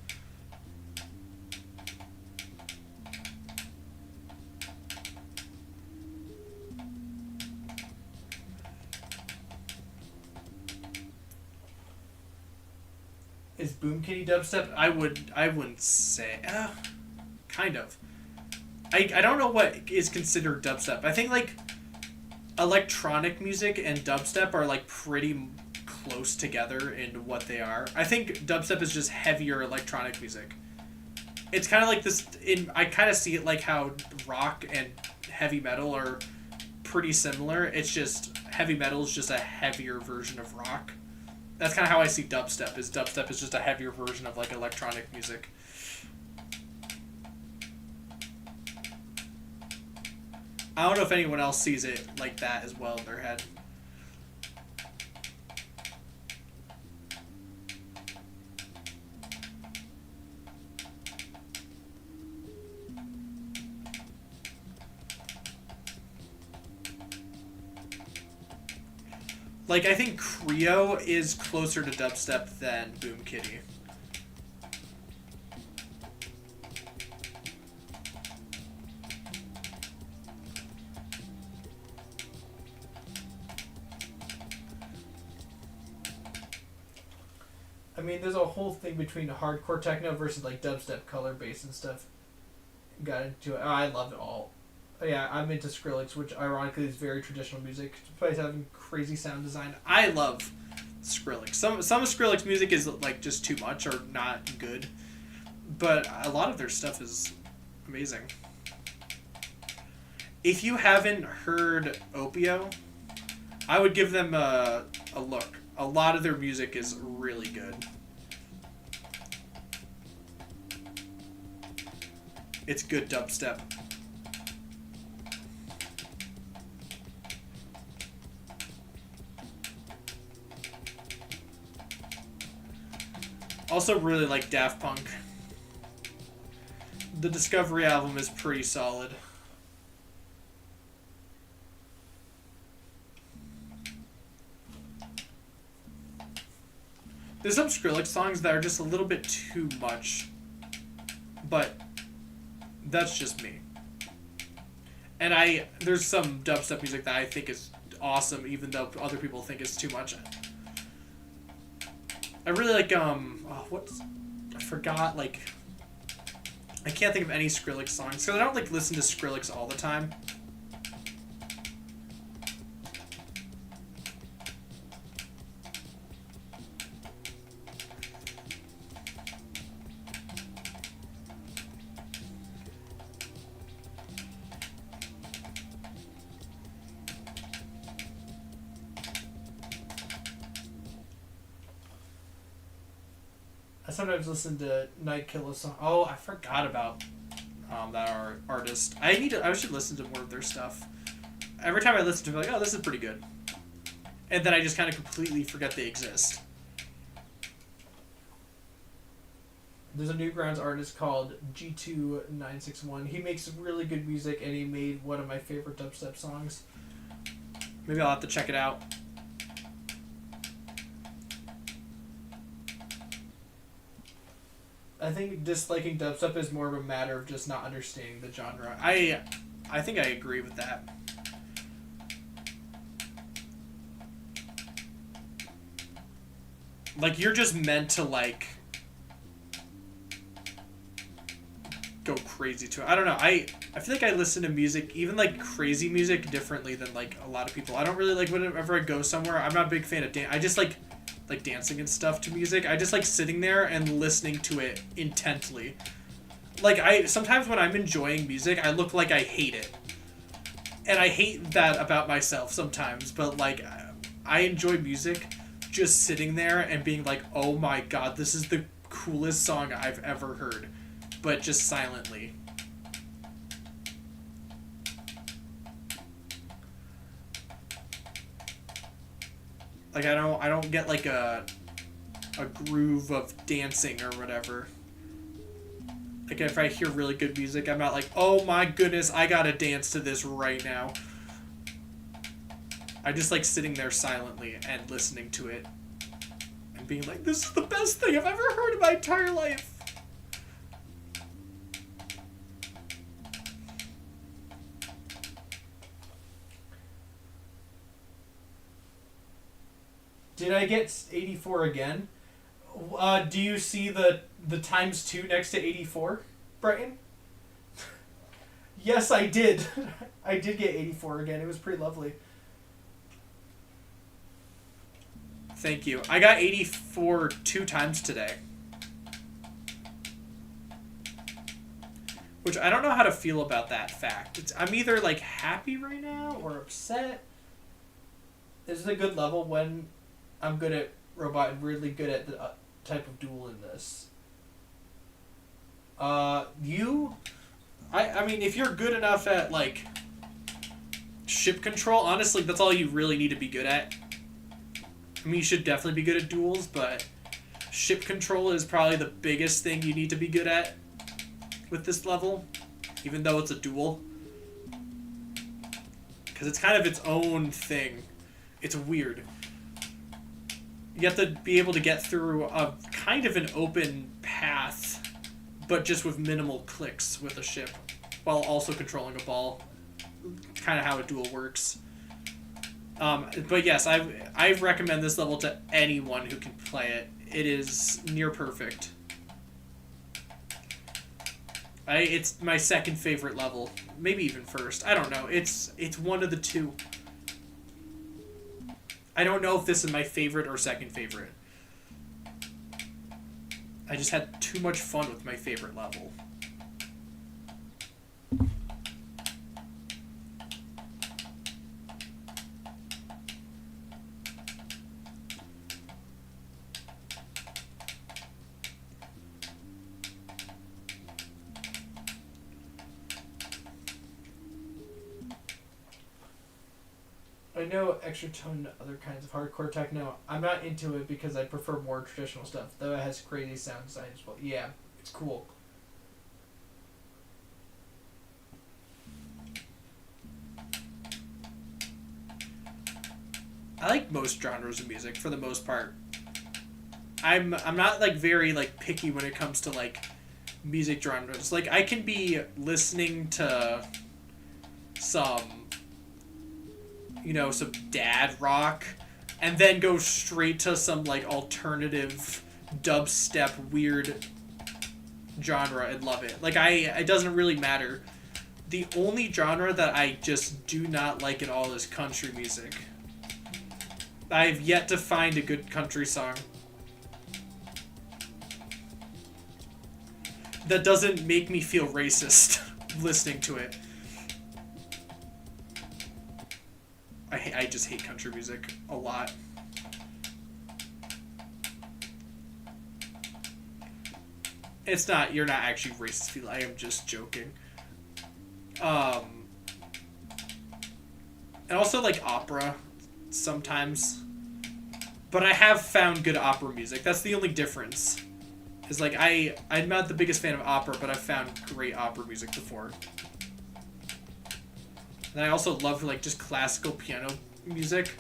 Is Boom Kitty dubstep? I wouldn't say. Kind of. I don't know what is considered dubstep. I think like electronic music and dubstep are like pretty close together in what they are. I think dubstep is just heavier electronic music. It's kind of like this. I kind of see it like how rock and heavy metal are pretty similar. It's just heavy metal is just a heavier version of rock. That's kind of how I see dubstep. Dubstep is just a heavier version of like electronic music. I don't know if anyone else sees it like that as well in their head. Like, I think Creo is closer to dubstep than Boom Kitty. I mean, there's a whole thing between hardcore techno versus like dubstep, color bass and stuff. Got into it. Oh, I love it all. Oh, yeah, I'm into Skrillex, which ironically is very traditional music, despite having crazy sound design. I love Skrillex. Some of Skrillex music is like just too much or not good, but a lot of their stuff is amazing. If you haven't heard Opio, I would give them a look. A lot of their music is really good. It's good dubstep. Also really like Daft Punk. The Discovery album is pretty solid. There's some Skrillex songs that are just a little bit too much, but that's just me. And there's some dubstep music that I think is awesome, even though other people think it's too much. I really like I forgot, like, I can't think of any Skrillex songs because I don't like listen to Skrillex all the time. I sometimes listen to Night Killer song. Oh, I forgot about that artist. I should listen to more of their stuff. Every time I listen to it, I'm like, oh, this is pretty good. And then I just kind of completely forget they exist. There's a Newgrounds artist called G2961. He makes really good music, and he made one of my favorite dubstep songs. Maybe I'll have to check it out. I think disliking dubstep is more of a matter of just not understanding the genre. I think I agree with that. Like, you're just meant to, like, go crazy to it. I don't know. I feel like I listen to music, even, like, crazy music, differently than, like, a lot of people. I don't really, like, whenever I go somewhere, I'm not a big fan of dance. I just, like dancing and stuff to music. I just like sitting there and listening to it intently. Like, sometimes when I'm enjoying music, I look like I hate it. And I hate that about myself sometimes, but like, I enjoy music just sitting there and being like, oh my god, this is the coolest song I've ever heard. But just silently. Like, I don't get like a groove of dancing or whatever. Like, if I hear really good music, I'm not like, oh my goodness, I gotta dance to this right now. I just like sitting there silently and listening to it and being like, this is the best thing I've ever heard in my entire life. Did I get 84 again? Do you see the ×2 next to 84, Brighton? Yes, I did. I did get 84 again. It was pretty lovely. Thank you. I got 84 2 times today. Which I don't know how to feel about that fact. I'm either like happy right now or upset. This is a good level when I'm good at robot and really good at the type of duel in this. I mean, if you're good enough at, like, ship control, honestly, that's all you really need to be good at. I mean, you should definitely be good at duels, but ship control is probably the biggest thing you need to be good at with this level, even though it's a duel. Because it's kind of its own thing. It's weird. You have to be able to get through a kind of an open path, but just with minimal clicks with a ship, while also controlling a ball. Kind of how a duel works. But yes, I recommend this level to anyone who can play it. It is near perfect. It's my second favorite level, maybe even first. I don't know. It's one of the two. I don't know if this is my favorite or second favorite. I just had too much fun with my favorite level. I know extra tone and other kinds of hardcore techno. I'm not into it because I prefer more traditional stuff, though it has crazy sound design as well. Yeah, it's cool. I like most genres of music for the most part. I'm not like very like picky when it comes to like music genres. Like I can be listening to some some dad rock and then go straight to some like alternative dubstep weird genre and love it. Like it doesn't really matter. The only genre that I just do not like at all is country music. I've yet to find a good country song that doesn't make me feel racist listening to it. I just hate country music a lot. It's not, you're not actually racist, Phil. I am just joking. And also like opera sometimes. But I have found good opera music. That's the only difference. Is like I'm not the biggest fan of opera, but I've found great opera music before. And I also love like just classical piano music.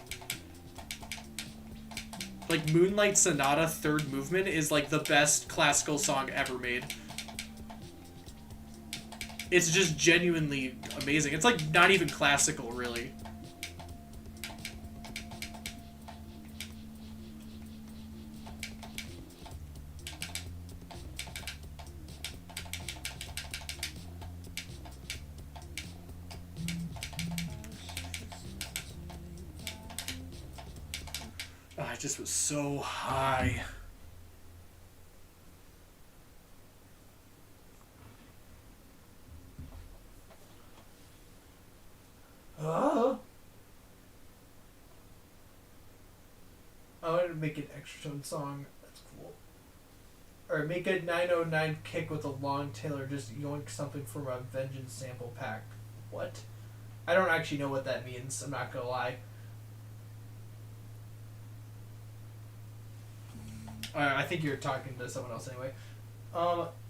Like Moonlight Sonata Third Movement is like the best classical song ever made. It's just genuinely amazing. It's like not even classical, really. Oh, I just was so high. I wanted to make an extra tone song. That's cool. Or make a 909 kick with a long tail, or just yoink something from a Vengeance sample pack. What? I don't actually know what that means. I'm not gonna lie. I think you're talking to someone else anyway.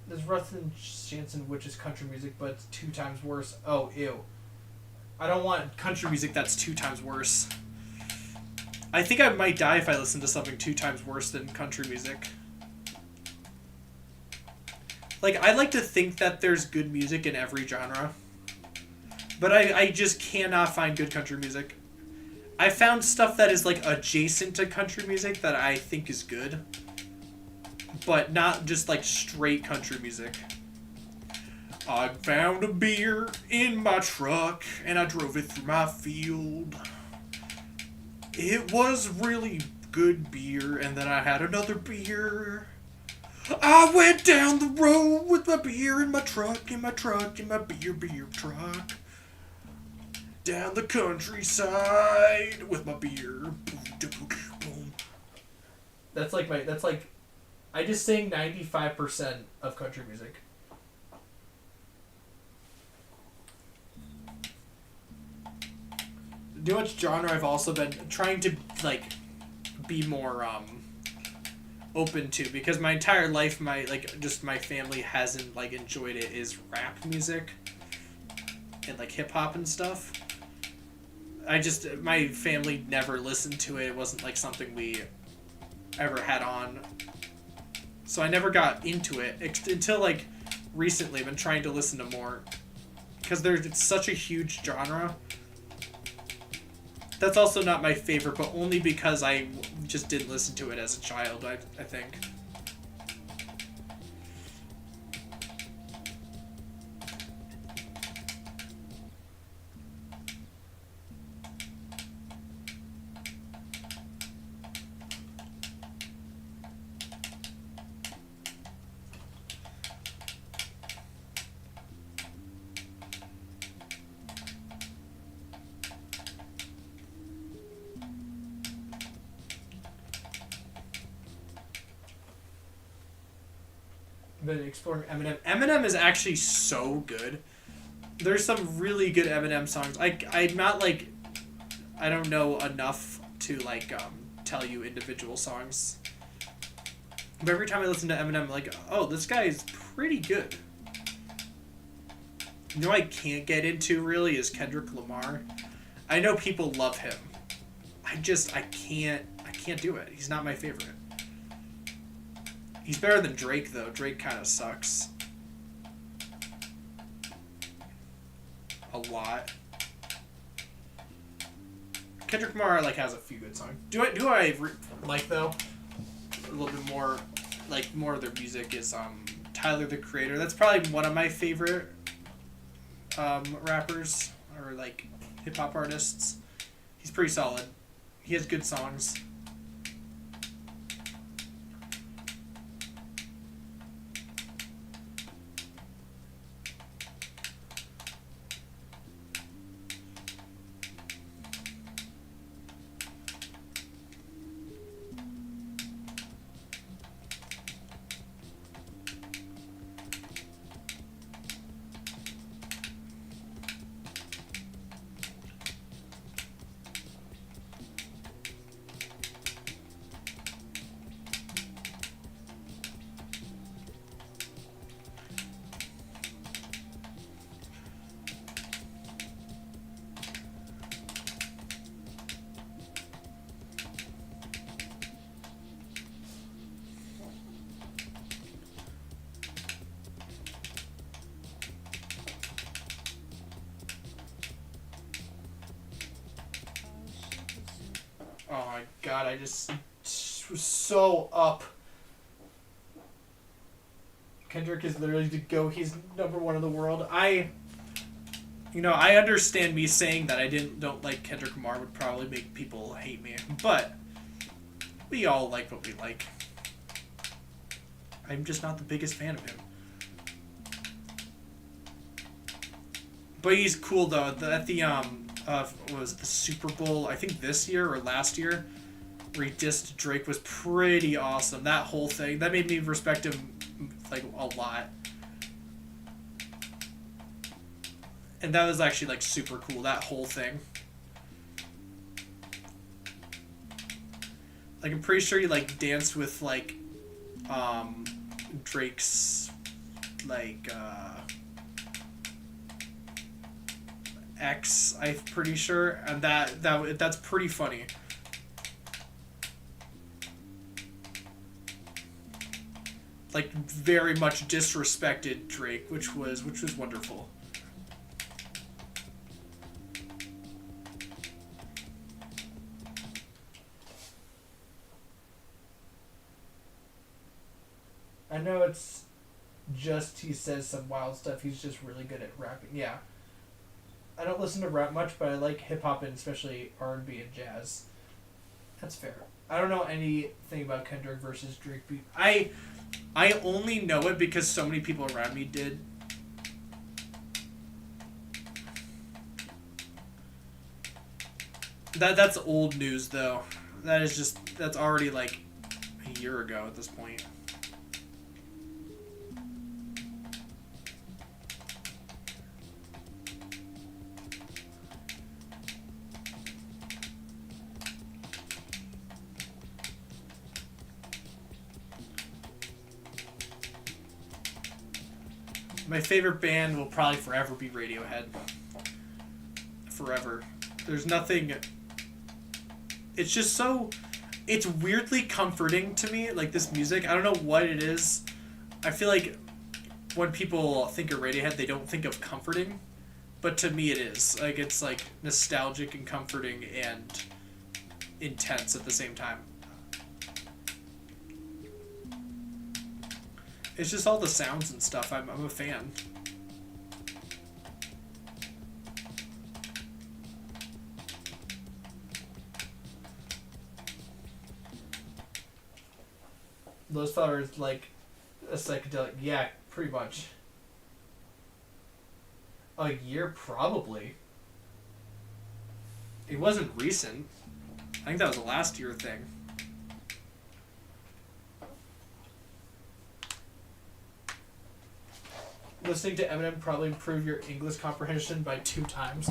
There's Rustin Jansen, which is country music, but it's 2 times worse. Oh, ew. I don't want Country music that's 2 times worse. I think I might die if I listen to something 2 times worse than country music. Like, I like to think that there's good music in every genre. But I just cannot find good country music. I found stuff that is, like, adjacent to country music that I think is good. But not just, like, straight country music. I found a beer in my truck, and I drove it through my field. It was really good beer, and then I had another beer. I went down the road with my beer in my truck, in my beer truck. Down the countryside with my beer. That's like I just sing 95% of country music. You know what genre I've also been trying to like be more open to, because my entire life my family hasn't like enjoyed it, is rap music and like hip hop and stuff. My family never listened to it. It wasn't like something we ever had on. So I never got into it until like recently. I've been trying to listen to more because it's such a huge genre. That's also not my favorite, but only because I just didn't listen to it as a child, I think. Been exploring Eminem. Eminem is actually so good. There's some really good Eminem songs. I'm not like I don't know enough to like tell you individual songs. But every time I listen to Eminem, I'm like, oh, this guy is pretty good. You know, I can't get into really is Kendrick Lamar. I know people love him. I can't do it. He's not my favorite. He's better than Drake though. Drake kind of sucks. A lot. Kendrick Lamar like has a few good songs. Do I like though? A little bit more, like more of their music is Tyler the Creator. That's probably one of my favorite rappers or like hip hop artists. He's pretty solid. He has good songs. Oh my god, I just was so up. Kendrick is literally to go. He's number one in the world. I understand me saying that I don't like Kendrick Lamar would probably make people hate me, but we all like what we like. I'm just not the biggest fan of him. But he's cool though. What was it, the Super Bowl, I think this year or last year, where he dissed Drake was pretty awesome. That whole thing, that made me respect him like a lot. And that was actually like super cool, that whole thing. Like I'm pretty sure he like danced with like Drake's like ex, I'm pretty sure, and that's pretty funny. Like very much disrespected Drake, which was wonderful. I know it's just he says some wild stuff. He's just really good at rapping. Yeah. I don't listen to rap much, but I like hip hop and especially R&B and jazz. That's fair. I don't know anything about Kendrick versus Drake. I only know it because so many people around me did. That's old news though. That's already like a year ago at this point. My favorite band will probably forever be Radiohead. Forever. There's nothing... It's just so... It's weirdly comforting to me, like this music. I don't know what it is. I feel like when people think of Radiohead, they don't think of comforting. But to me it is. Like, it's like nostalgic and comforting and intense at the same time. It's just all the sounds and stuff. I'm a fan. Lotus Flower is like a psychedelic. Yeah, pretty much. A year, probably. It wasn't recent. I think that was a last year thing. Listening to Eminem probably improve your English comprehension by 2 times.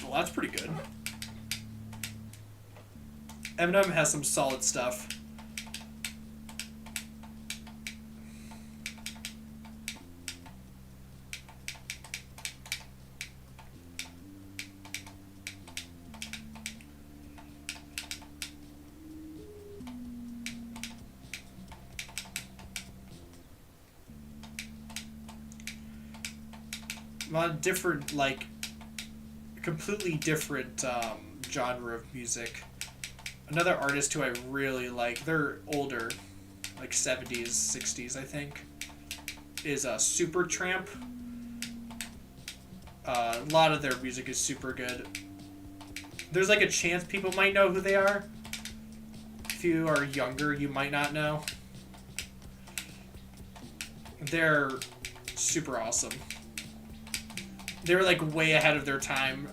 Well, that's pretty good. Eminem has some solid stuff. A lot of different, like, completely different genre of music. Another artist who I really like, they're older, like 70s, 60s, I think, is Supertramp. A lot of their music is super good. There's like a chance people might know who they are. If you are younger, you might not know. They're super awesome. They were like way ahead of their time.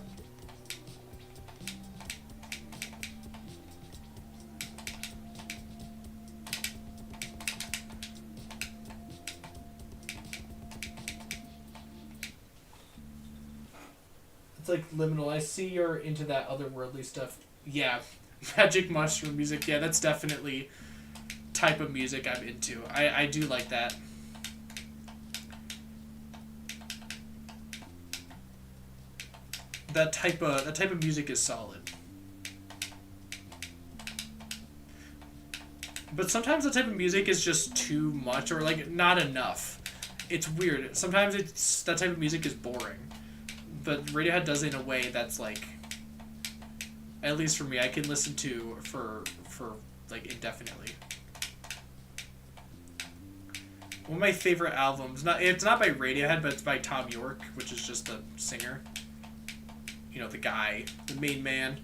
It's like liminal. I see you're into that otherworldly stuff. Yeah, magic mushroom music. Yeah, that's definitely type of music I'm into. I do like that. That type of music is solid. But sometimes that type of music is just too much or like not enough. It's weird. Sometimes that type of music is boring. But Radiohead does it in a way that's like, at least for me, I can listen to for like indefinitely. One of my favorite albums, it's not by Radiohead, but it's by Tom York, which is just the singer. You know, the guy, the main man.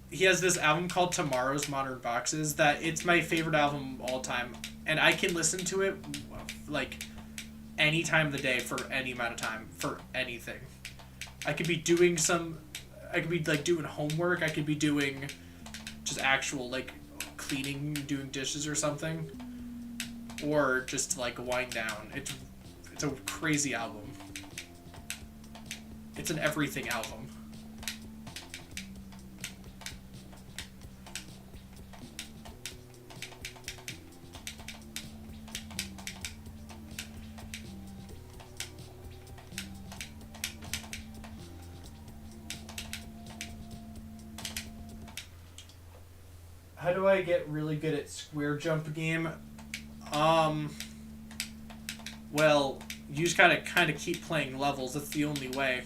He has this album called Tomorrow's Modern Boxes that it's my favorite album of all time. And I can listen to it like any time of the day for any amount of time, for anything. I could be doing like doing homework. I could be doing just actual like cleaning, doing dishes or something. Or just to like wind down. It's a crazy album. It's an everything album. How do I get really good at square jump game? Well, you just gotta kind of keep playing levels. That's the only way.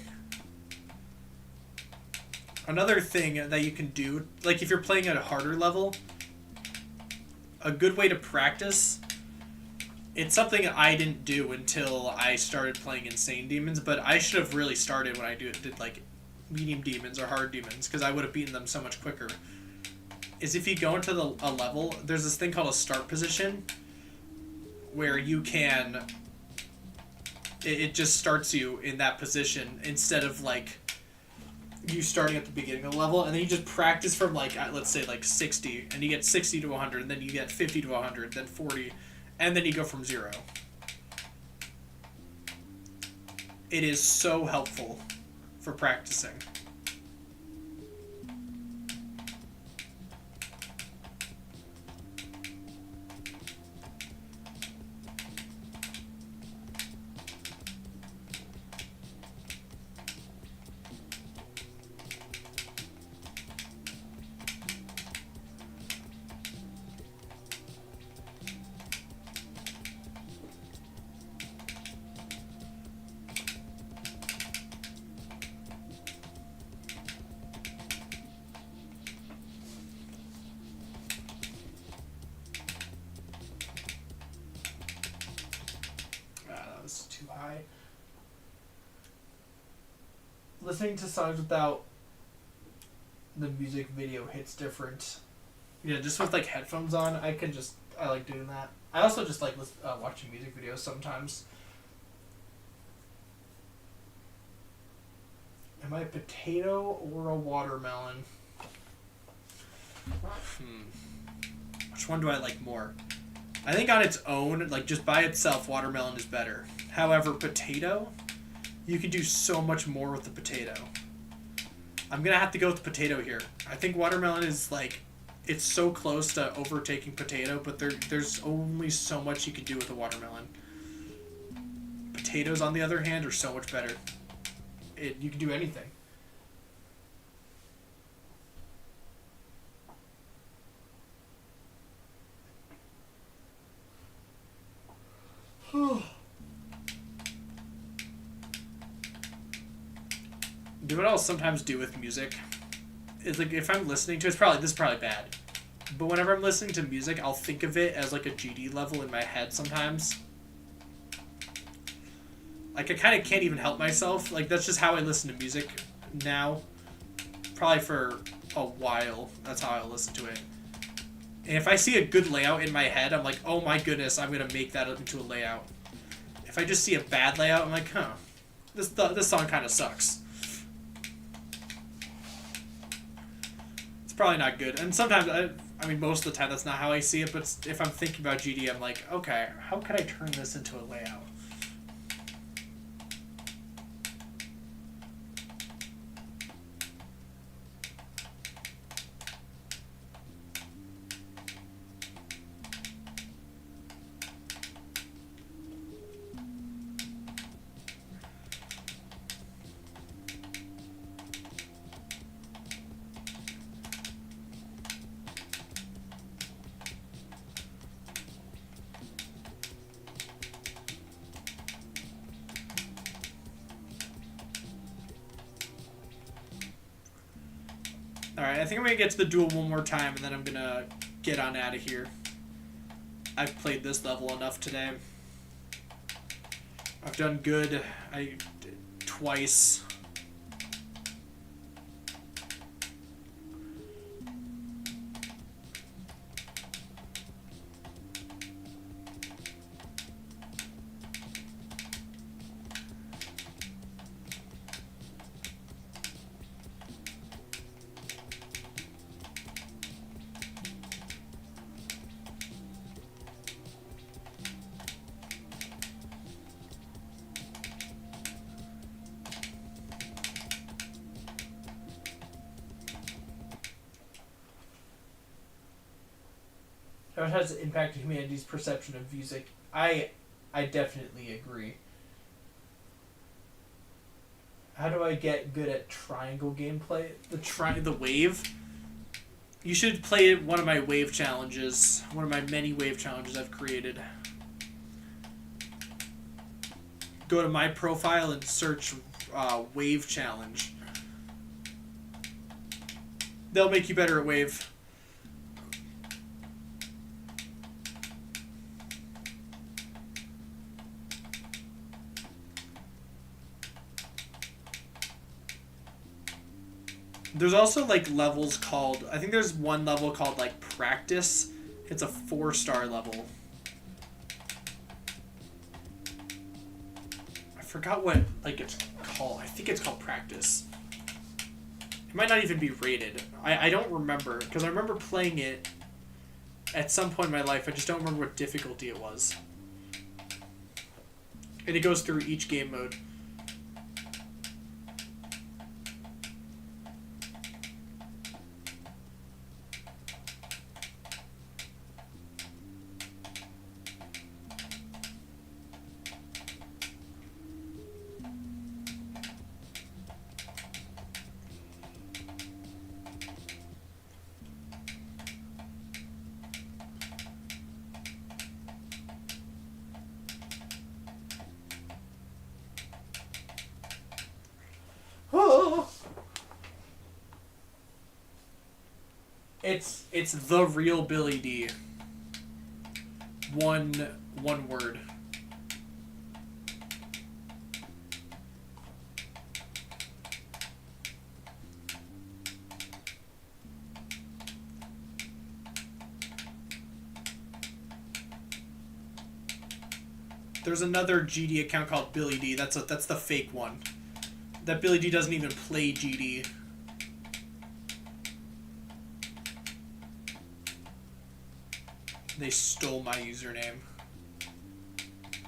Another thing that you can do, like if you're playing at a harder level, a good way to practice, it's something I didn't do until I started playing Insane Demons, but I should have really started when I did like medium demons or hard demons, because I would have beaten them so much quicker. Is if you go into a level, there's this thing called a start position, where you can, it just starts you in that position instead of like you starting at the beginning of the level, and then you just practice from like, let's say like 60, and you get 60 to 100, and then you get 50 to 100, then 40, and then you go from 0. It is so helpful for practicing. Too high. Listening to songs without the music video hits different. Yeah, just with like headphones on, I like doing that. I also just like watching music videos sometimes. Am I a potato or a watermelon? Which one do I like more? I think on its own, like just by itself, watermelon is better. However, potato, you can do so much more with the potato. I'm going to have to go with the potato here. I think watermelon is like It's so close to overtaking potato, but there's only so much you can do with a watermelon. Potatoes, on the other hand, are so much better. You can do anything. Do what I'll sometimes do with music is like if I'm listening to this is probably bad, but whenever I'm listening to music, I'll think of it as like a GD level in my head sometimes. Like I kind of can't even help myself. Like that's just how I listen to music now. Probably for a while, that's how I listen to it. And if I see a good layout in my head, I'm like, oh my goodness, I'm gonna make that into a layout. If I just see a bad layout, I'm like, this song kind of sucks. It's probably not good. And sometimes, I mean, most of the time that's not how I see it, but if I'm thinking about GD, I'm like, okay, how could I turn this into a layout? Alright, I think I'm going to get to the duel one more time, and then I'm going to get on out of here. I've played this level enough today. I've done good. I did twice. How it has impacted humanity's perception of music. I definitely agree. How do I get good at triangle gameplay? The wave? You should play one of my wave challenges. One of my many wave challenges I've created. Go to my profile and search wave challenge. They'll make you better at wave. There's also like levels called, I think there's one level called like practice. It's a 4-star level. I forgot what like it's called. I think it's called practice. It might not even be rated. I don't remember, because I remember playing it at some point in my life. I just don't remember what difficulty it was. And it goes through each game mode. It's the real Billy D. One word. There's another GD account called Billy D. That's the fake one. That Billy D doesn't even play GD. They stole my username.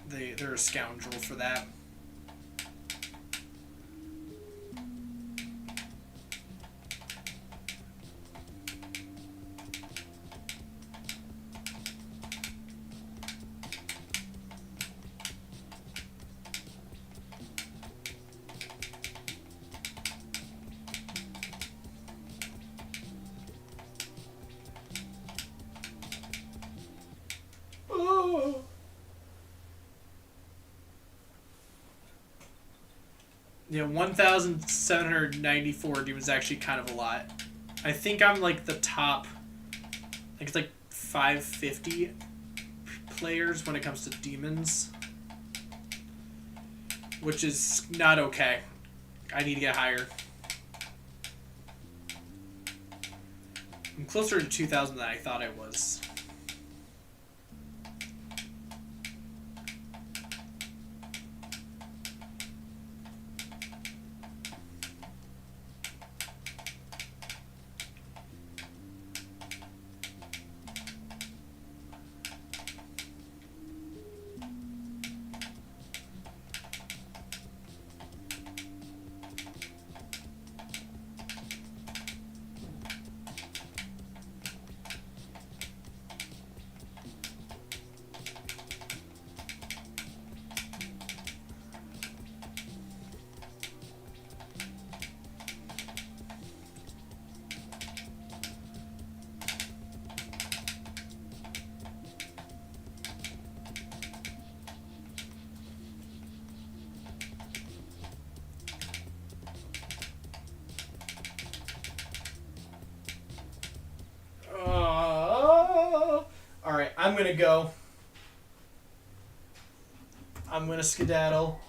They're a scoundrel for that. Yeah, 1,794 demons is actually kind of a lot. I think I'm like the top, I think it's like 550 players when it comes to demons, which is not okay. I need to get higher. I'm closer to 2,000 than I thought I was. Alright, I'm gonna go. I'm gonna skedaddle.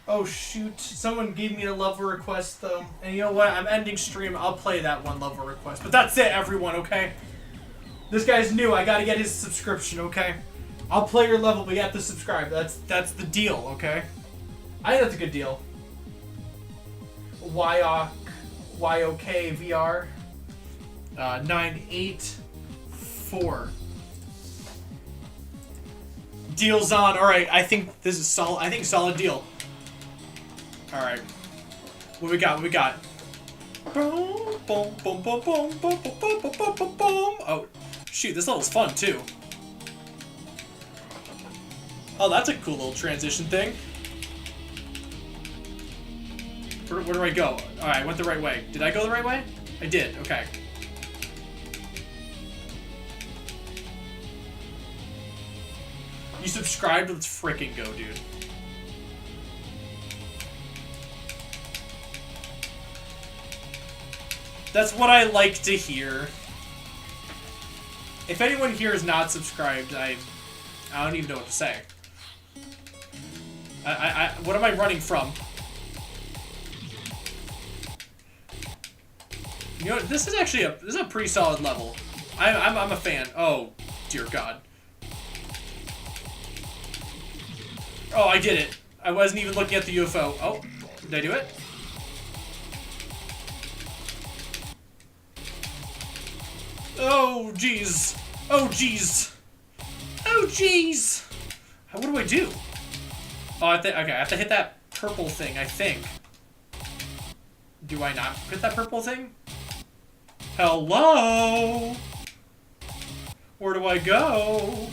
Oh shoot, someone gave me a lover request though. And you know what? I'm ending stream. I'll play that one lover request. But that's it, everyone, okay? This guy's new. I gotta get his subscription, okay? I'll play your level, but you have to subscribe. That's the deal, okay? I think that's a good deal. YOK VR 984. Deal's on. All right, I think this is solid. I think solid deal. All right, what we got? What we got? Boom, boom, boom, boom, boom, boom, boom, boom, boom, boom, boom, boom. Oh, shoot! This level's fun too. Oh, that's a cool little transition thing. Where do I go? All right, I went the right way. Did I go the right way? I did. Okay. You subscribed? Let's freaking go, dude. That's what I like to hear. If anyone here is not subscribed, I don't even know what to say. What am I running from? You know, this is actually a pretty solid level. I'm a fan. Oh, dear God. Oh, I did it. I wasn't even looking at the UFO. Oh, did I do it? Oh, jeez. Oh, jeez. Oh, jeez. What do I do? Oh, okay, I have to hit that purple thing, I think. Do I not hit that purple thing? Hello? Where do I go?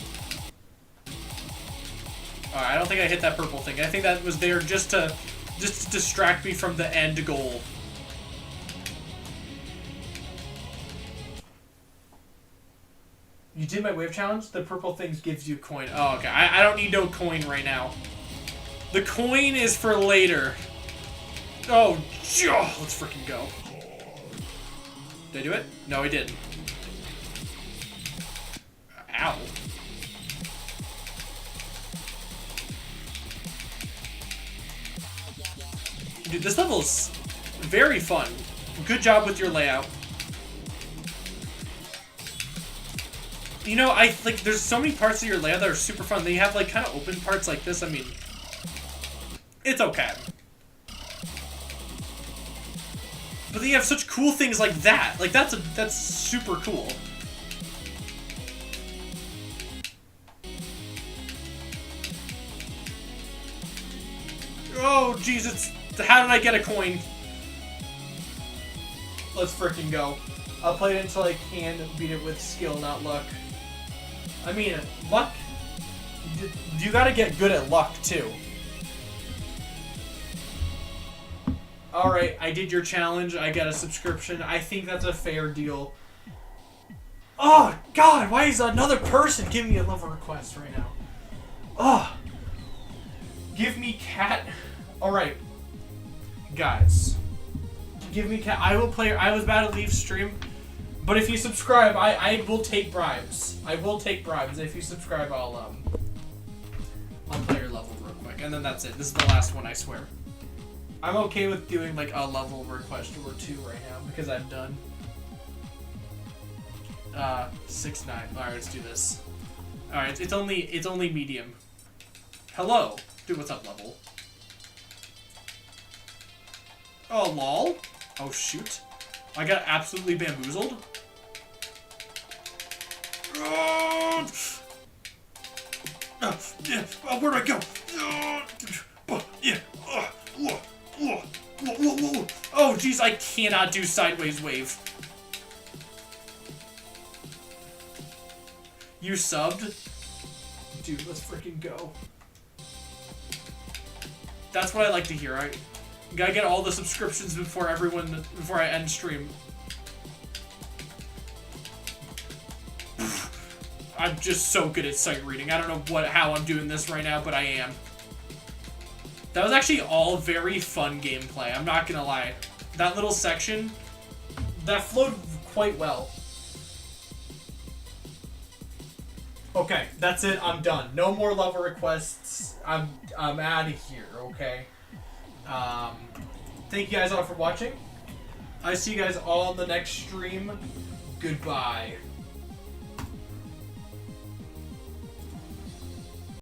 Alright, I don't think I hit that purple thing. I think that was there just to distract me from the end goal. You did my wave challenge? The purple things gives you a coin. Oh, okay. I don't need no coin right now. The coin is for later. Oh, let's freaking go. Did I do it? No, I didn't. Ow. Dude, this level is very fun. Good job with your layout. You know, there's so many parts of your layout that are super fun. They have, like, kind of open parts like this. I mean, it's okay. But then you have such cool things like that. Like, that's super cool. Oh, jeez, how did I get a coin? Let's freaking go. I'll play it until I can beat it with skill, not luck. I mean, luck... You gotta get good at luck, too. Alright, I did your challenge. I got a subscription. I think that's a fair deal. Oh, God, why is another person giving me a level request right now? Oh. Give me cat... Alright. guys, give me. I will play. I was about to leave stream, but if you subscribe, I will take bribes. I will take bribes. If you subscribe, I'll play your level real quick, and then that's it. This is the last one, I swear. I'm okay with doing like a level request or 2 right now because I'm done. 6-9. All right, let's do this. All right, it's only medium. Hello, dude. What's up, level? Oh lol. Oh shoot. I got absolutely bamboozled. Yeah. Where'd I go? Yeah. Whoa. Oh jeez, I cannot do sideways wave. You subbed? Dude, let's freaking go. That's what I like to hear. I gotta get all the subscriptions before I end stream. I'm just so good at sight reading. I don't know how I'm doing this right now, but I am. That was actually all very fun gameplay. I'm not gonna lie. That little section, that flowed quite well. Okay, that's it. I'm done. No more level requests. I'm out of here. Okay. Thank you guys all for watching. I see you guys all in the next stream. Goodbye.